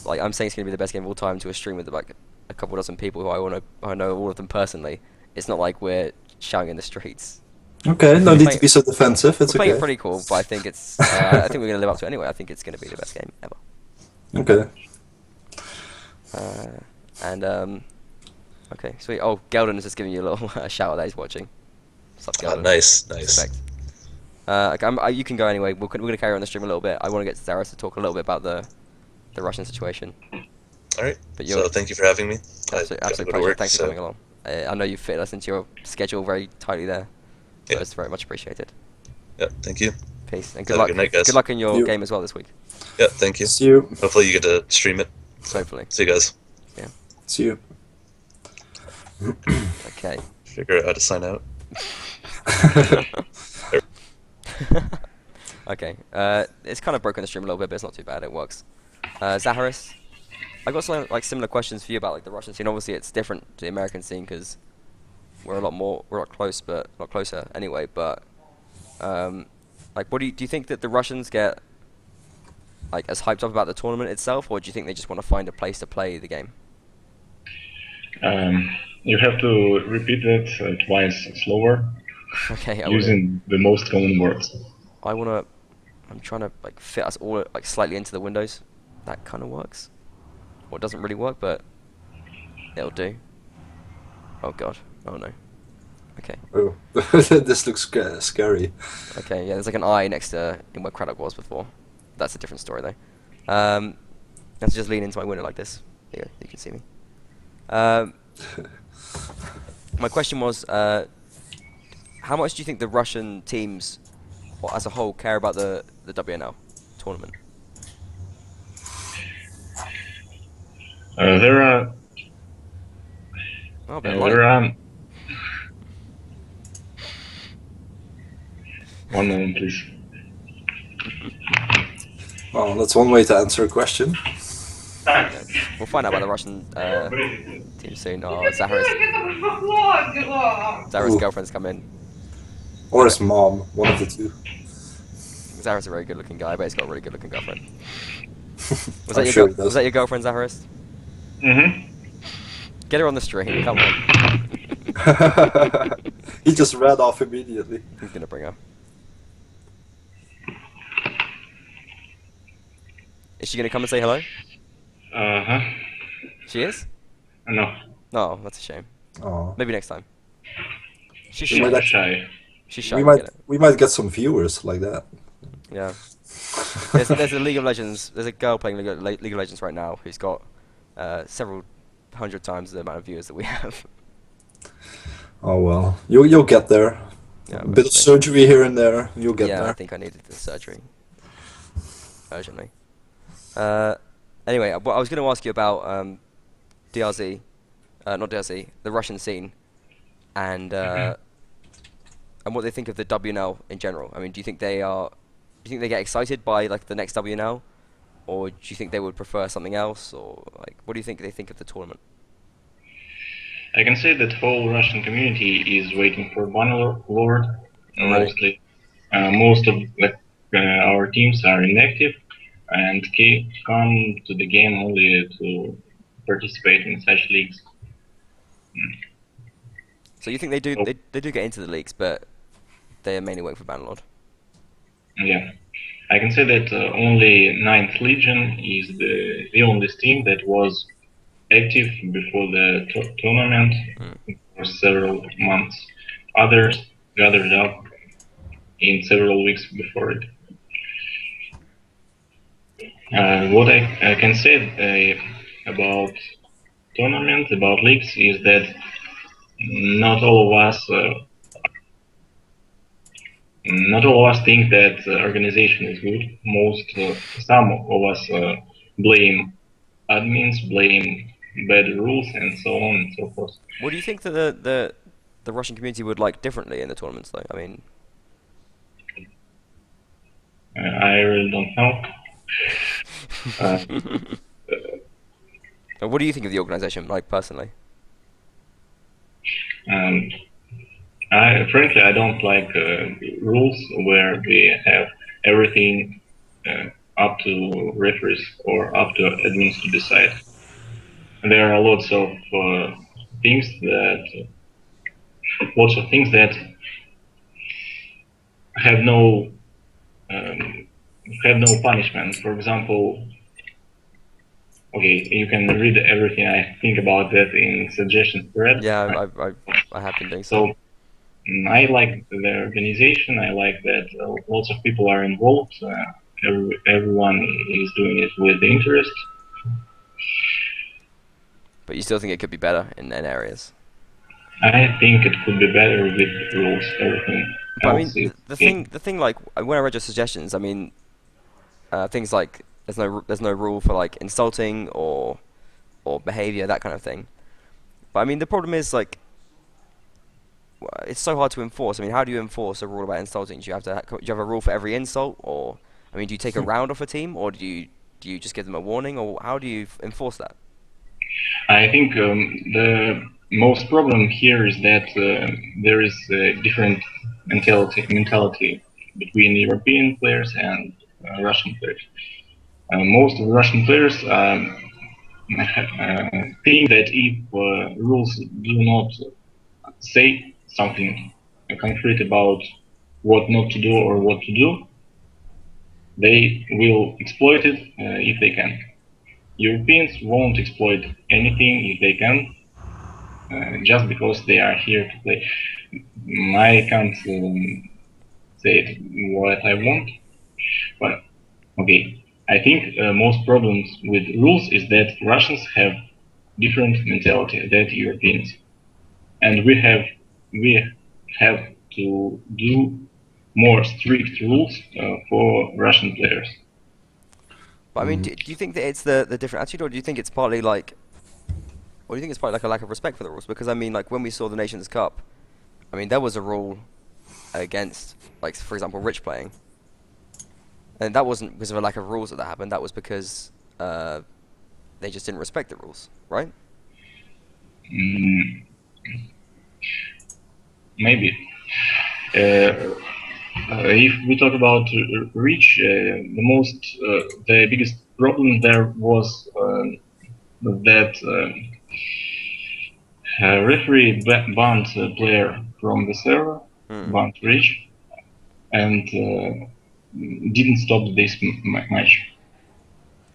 [SPEAKER 1] Like I'm saying it's gonna be the best game of all time to a stream with like a couple dozen people who I know all of them personally. It's not like we're shouting in the streets.
[SPEAKER 2] Okay, no need to be so defensive. It's
[SPEAKER 1] We're playing it
[SPEAKER 2] okay.
[SPEAKER 1] pretty cool, but I think it's. I think we're gonna live up to it anyway. I think it's gonna be the best game ever.
[SPEAKER 2] Okay.
[SPEAKER 1] Okay, sweet. Oh, Geldon is just giving you a little shout out that he's watching. What's up, Geldon?
[SPEAKER 3] Nice.
[SPEAKER 1] Respect. Okay, you can go anyway. We're gonna carry on the stream a little bit. I want to get to Zaharist to talk a little bit about the Russian situation.
[SPEAKER 3] All right.
[SPEAKER 1] But
[SPEAKER 3] So thank you for having me.
[SPEAKER 1] Absolute pleasure. Thanks for coming along. I know you fit us into your schedule very tightly there. So
[SPEAKER 3] Yeah.
[SPEAKER 1] it's very much appreciated.
[SPEAKER 3] Yeah, thank you.
[SPEAKER 1] Peace and
[SPEAKER 3] Have a good night, guys.
[SPEAKER 1] Good luck in your
[SPEAKER 2] You.
[SPEAKER 1] game as well this week.
[SPEAKER 3] Yeah, thank you.
[SPEAKER 2] See you.
[SPEAKER 3] Hopefully you get to stream it.
[SPEAKER 1] Hopefully.
[SPEAKER 3] See you guys.
[SPEAKER 2] See you.
[SPEAKER 1] Okay.
[SPEAKER 3] Figure out how to sign out.
[SPEAKER 1] Okay. It's kind of broken the stream a little bit, but it's not too bad. It works. Zaharist, I got some like similar questions for you about like the Russian scene. Obviously, it's different to the American scene because we're a lot closer anyway. But like, do you think that the Russians get like as hyped up about the tournament itself, or do you think they just want to find a place to play the game?
[SPEAKER 4] You have to repeat it twice slower,
[SPEAKER 1] Okay.
[SPEAKER 4] using the most common words.
[SPEAKER 1] I'm trying to like fit us all like slightly into the windows. That kind of works. Well, it doesn't really work, but it'll do. Oh god. Oh no. Okay.
[SPEAKER 2] Oh, this looks scary.
[SPEAKER 1] Okay. Yeah. There's like an eye next to in where Craddock was before. That's a different story though. Let's just lean into my window like this. There you go. You can see me. My question was, how much do you think the Russian teams, or as a whole, care about the WNL tournament?
[SPEAKER 4] There are.
[SPEAKER 1] Oh, but
[SPEAKER 4] There are. One moment, please.
[SPEAKER 2] Well, that's one way to answer a question.
[SPEAKER 1] Yeah, we'll find out about the Russian team soon. Oh, Zaharist. Zaharist's
[SPEAKER 2] Ooh.
[SPEAKER 1] girlfriend's come in.
[SPEAKER 2] Or his mom, one of the two.
[SPEAKER 1] Zaharist's a very good-looking guy, but he's got a really good-looking girlfriend. Was
[SPEAKER 2] I'm
[SPEAKER 1] that
[SPEAKER 2] sure he does.
[SPEAKER 1] was that your girlfriend, Zaharist?
[SPEAKER 4] Mm-hmm.
[SPEAKER 1] Get her on the stream. Come on.
[SPEAKER 2] He just ran off immediately.
[SPEAKER 1] He's gonna bring her. Is she gonna come and say hello?
[SPEAKER 4] Uh-huh.
[SPEAKER 1] She is?
[SPEAKER 4] No.
[SPEAKER 1] No, that's a shame.
[SPEAKER 2] Oh.
[SPEAKER 1] Maybe next time. She's
[SPEAKER 2] We
[SPEAKER 1] shy.
[SPEAKER 2] might actually-
[SPEAKER 4] Shy.
[SPEAKER 1] She's shy.
[SPEAKER 2] We
[SPEAKER 1] we
[SPEAKER 2] might
[SPEAKER 1] get it.
[SPEAKER 2] we might get some viewers like that.
[SPEAKER 1] Yeah. There's a League of Legends. There's a girl playing League of Legends right now who's got several hundred times the amount of viewers that we have.
[SPEAKER 2] Oh well, you'll get there.
[SPEAKER 1] Yeah,
[SPEAKER 2] A bit of
[SPEAKER 1] eventually.
[SPEAKER 2] surgery here and there, you'll get
[SPEAKER 1] Yeah, I
[SPEAKER 2] there.
[SPEAKER 1] think I needed the surgery urgently. Anyway, what I was going to ask you about DRZ, not DRZ, the Russian scene, and what they think of the WNL in general. I mean, do you think they get excited by like the next WNL, or do you think they would prefer something else, or like what do you think they think of the tournament?
[SPEAKER 4] I can say that whole Russian community is waiting for Bannerlord
[SPEAKER 1] Oh, really?
[SPEAKER 4] mostly. Most of our teams are inactive and come to the game only to participate in such leagues.
[SPEAKER 1] So you think they do
[SPEAKER 4] So,
[SPEAKER 1] they do get into the leagues, but they are mainly waiting for Bannerlord.
[SPEAKER 4] yeah, I can say that only Ninth Legion is the only team that was active before the tournament for several months. Others gathered up in several weeks before it. What I can say about tournament, about leagues, is that not all of us, not all of us think that organization is good. Some of us blame admins, blame bad rules, and so on and so forth.
[SPEAKER 1] What do you think that the Russian community would like differently in the tournaments, though? I mean,
[SPEAKER 4] I really don't know. Uh,
[SPEAKER 1] what do you think of the organization, like personally?
[SPEAKER 4] um, frankly, I don't like rules where we have everything uh, up to referees or up to admins to decide. There are things that lots of things that have no um, have no punishment. For example, okay, you can read everything I think about that in suggestion thread.
[SPEAKER 1] Yeah, I have been doing so.
[SPEAKER 4] So I like the organization. I like that lots of people are involved. Everyone is doing it with interest.
[SPEAKER 1] But you still think it could be better in areas.
[SPEAKER 4] I think it could be better with rules. Everything
[SPEAKER 1] But I
[SPEAKER 4] else
[SPEAKER 1] mean,
[SPEAKER 4] is
[SPEAKER 1] the thing, like when I read your suggestions, I mean, things like there's no rule for like insulting or behavior, that kind of thing. But I mean, the problem is like it's so hard to enforce. I mean, how do you enforce a rule about insulting? Do you have do you have a rule for every insult, or I mean, do you take a round off a team, or do you just give them a warning, or how do you enforce that?
[SPEAKER 4] I think the most problem here is that there is a different mentality between European players and Russian players. Most of the Russian players think that if rules do not say something concrete about what not to do or what to do, they will exploit it if they can. Europeans won't exploit anything if they can, just because they are here to play. I can't say what I want, but okay. I think most problems with rules is that Russians have different mentality than Europeans, and we have to do more strict rules for Russian players.
[SPEAKER 1] But I mean, do you think that it's the different attitude, or do you think it's partly like, or do you think it's partly like a lack of respect for the rules? Because I mean, like when we saw the Nations Cup, I mean, there was a rule against, like for example, rich playing, and that wasn't because of a lack of rules that happened. That was because they just didn't respect the rules, right?
[SPEAKER 4] Mm, maybe. Uh, if we talk about reach, the biggest problem there was that referee banned a player from the server, banned reach, and didn't stop this match.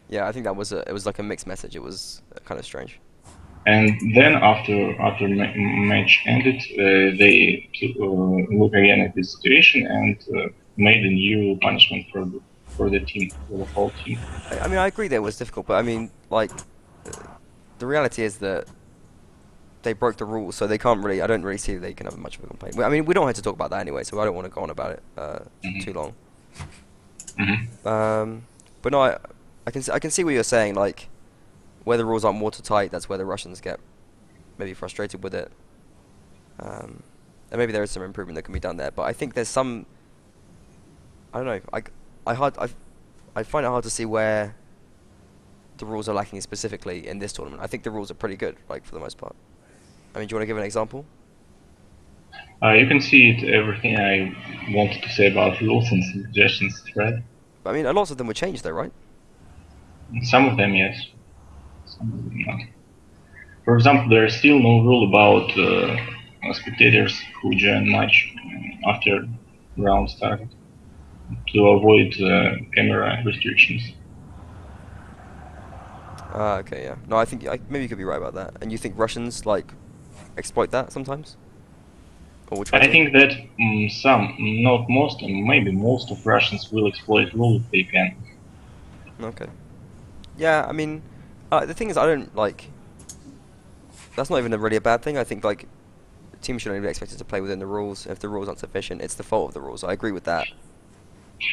[SPEAKER 1] Yeah, I think that was it was like a mixed message. It was kind of strange.
[SPEAKER 4] And then after match ended, they look again at the situation and made a new punishment for the team, for the whole team.
[SPEAKER 1] I mean, I agree that it was difficult, but I mean, like, the reality is that they broke the rules, so they can't really. I don't really see that they can have much of a complaint. I mean, we don't have to talk about that anyway, so I don't want to go on about it too long. But no, I can see what you're saying. Like, where the rules aren't watertight, that's where the Russians get maybe frustrated with it. And maybe there is some improvement that can be done there. But I think there's some. I don't know. I find it hard to see where the rules are lacking specifically in this tournament. I think the rules are pretty good, like for the most part. I mean, do you want to give an example?
[SPEAKER 4] You can see it, everything I wanted to say about rules and suggestions thread.
[SPEAKER 1] I mean, lots of them were changed though, right?
[SPEAKER 4] Some of them, yes. Some of them not. For example, there is still no rule about spectators who join match after round started to avoid camera restrictions.
[SPEAKER 1] Okay, yeah. No, I think maybe you could be right about that. And you think Russians like exploit that sometimes? Or will try
[SPEAKER 4] I
[SPEAKER 1] to?
[SPEAKER 4] think that some, not most, and maybe most of Russians will exploit rule if they can.
[SPEAKER 1] Okay. Yeah, I mean, the thing is, I don't like. That's not even really a bad thing. I think like teams should only be expected to play within the rules. If the rules aren't sufficient, it's the fault of the rules. I agree with that.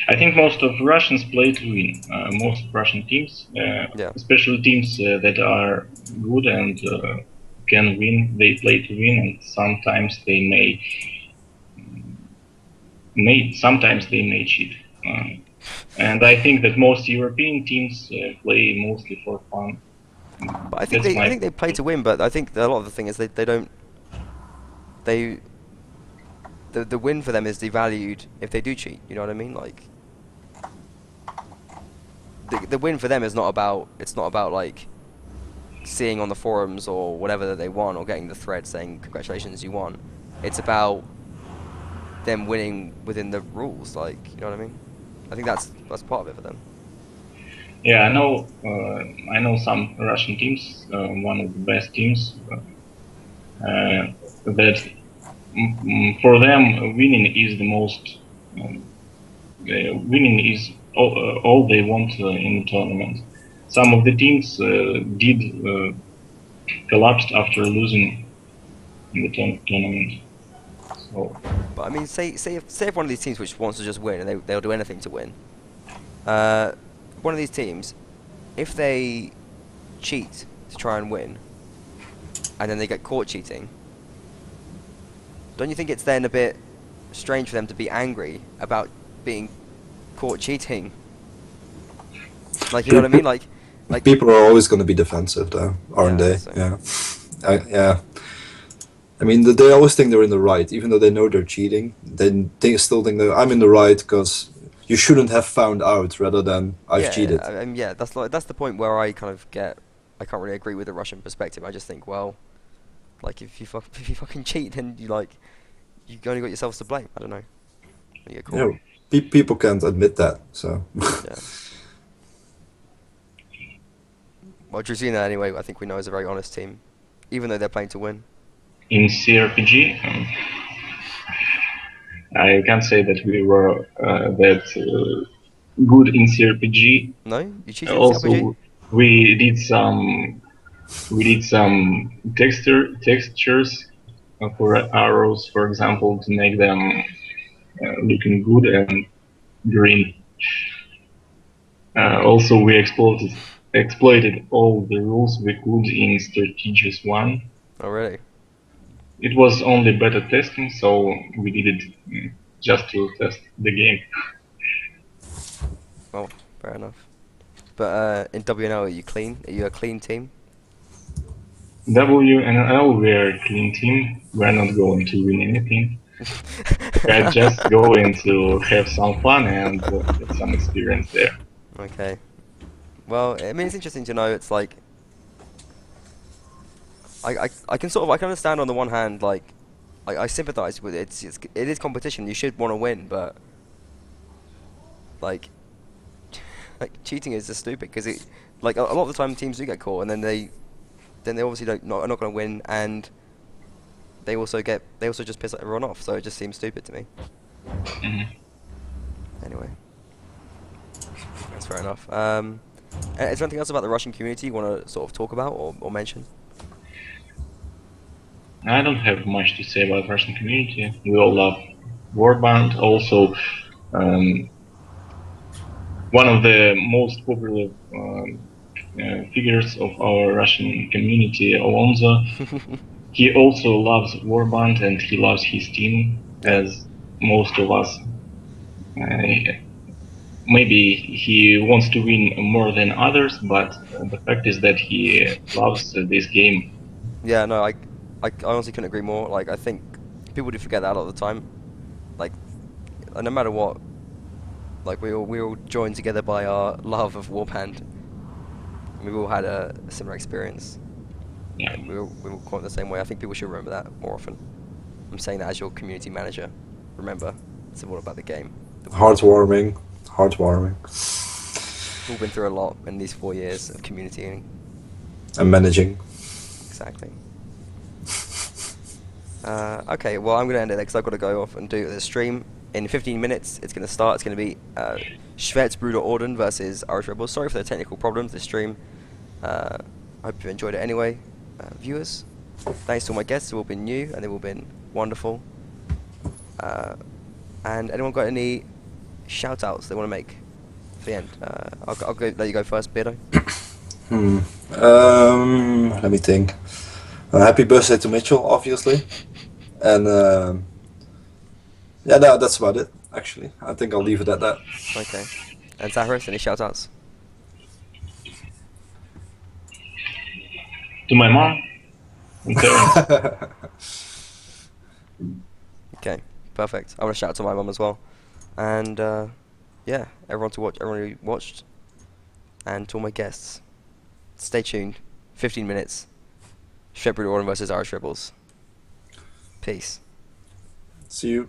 [SPEAKER 4] I think most of Russians play to win. Most Russian teams,
[SPEAKER 1] Yeah.
[SPEAKER 4] especially teams that are good and can win, they play to win, and sometimes they sometimes they may cheat. And I think that most European teams play mostly for fun.
[SPEAKER 1] But I think they play to win. But I think a lot of the thing is they don't. The win for them is devalued if they do cheat. You know what I mean? Like the win for them is not about. It's not about like seeing on the forums or whatever that they won or getting the thread saying congratulations you won. It's about them winning within the rules. Like you know what I mean? I think that's part of it for them.
[SPEAKER 4] Yeah, I know some Russian teams. One of the best teams that for them winning is the most. Winning is all they want in the tournament. Some of the teams did collapsed after losing in the tournament. So.
[SPEAKER 1] But I mean, say if one of these teams which wants to just win and they'll do anything to win. One of these teams, if they cheat to try and win, and then they get caught cheating, don't you think it's then a bit strange for them to be angry about being caught cheating? Like, you know what I mean? Like
[SPEAKER 2] People are always going to be defensive, though, aren't
[SPEAKER 1] Yeah,
[SPEAKER 2] they?
[SPEAKER 1] so-
[SPEAKER 2] Yeah. Yeah. I mean, they always think they're in the right, even though they know they're cheating. They still think that I'm in the right because you shouldn't have found out, rather than I've cheated.
[SPEAKER 1] Yeah, that's the point where I kind of get. I can't really agree with the Russian perspective. I just think, well, like if you fucking cheat, then you only got yourselves to blame. I don't know. When you get caught.
[SPEAKER 2] Yeah, people can't admit that, so.
[SPEAKER 1] Yeah. Well, Druzina, anyway, I think we know is a very honest team, even though they're playing to win.
[SPEAKER 4] In CRPG, I can't say that we were that good in CRPG.
[SPEAKER 1] No, you cheated in
[SPEAKER 4] Also,
[SPEAKER 1] CRPG?
[SPEAKER 4] we did some textures for arrows, for example, to make them looking good and green. Also, we exploited all the rules we could in Strategies 1.
[SPEAKER 1] Oh, really?
[SPEAKER 4] It was only beta testing, so we did it just to test the game.
[SPEAKER 1] Well, fair enough. But in WNL, are you clean? Are you a clean team?
[SPEAKER 4] WNL, we're a clean team. We're not going to win anything. We're just going to have some fun and get some experience there.
[SPEAKER 1] Okay. Well, I mean, it's interesting to know. It's like I can understand on the one hand, like I sympathise with it. It is competition. You should want to win, but like cheating is just stupid because it like a lot of the time teams do get caught and then they obviously are not going to win and they also just piss everyone off. So it just seems stupid to me.
[SPEAKER 4] Mm-hmm.
[SPEAKER 1] Anyway, that's fair enough. Is there anything else about the Russian community you want to sort of talk about or mention?
[SPEAKER 4] I don't have much to say about Russian community. We all love Warband. Also, one of the most popular figures of our Russian community, Alonso, he also loves Warband and he loves his team, as most of us. Maybe he wants to win more than others, but the fact is that he loves this game.
[SPEAKER 1] Yeah, no, I honestly couldn't agree more. Like, I think people do forget that a lot of the time. Like, no matter what, like we all joined together by our love of Warband. We all had a similar experience,
[SPEAKER 4] Yeah.
[SPEAKER 1] and we all quite the same way. I think people should remember that more often. I'm saying that as your community manager. Remember, it's all about the game.
[SPEAKER 2] Heartwarming. Heartwarming.
[SPEAKER 1] We've all been through a lot in these 4 years of communitying.
[SPEAKER 2] And managing.
[SPEAKER 1] Exactly. Okay, well, I'm going to end it there because I've got to go off and do the stream. In 15 minutes, it's going to start. It's going to be Schwertsbruder Orden versus Irish Rebels. Sorry for the technical problems, this stream. I hope you enjoyed it anyway. Viewers, thanks to all my guests who have all been new and they've all been wonderful. And anyone got any shout-outs they want to make for the end? I'll let you go first, Beardo.
[SPEAKER 2] Let me think. Happy birthday to Mitchell, obviously. And yeah, no, that's about it, actually. I think I'll leave it at that.
[SPEAKER 1] Okay. And Zaharist, any shout-outs?
[SPEAKER 4] To my mom. And parents.
[SPEAKER 1] Okay, perfect. I want to shout out to my mum as well. And yeah, everyone who watched, and to all my guests. Stay tuned. 15 minutes. Shepherd Orden versus Irish Rebels. Peace.
[SPEAKER 2] See you.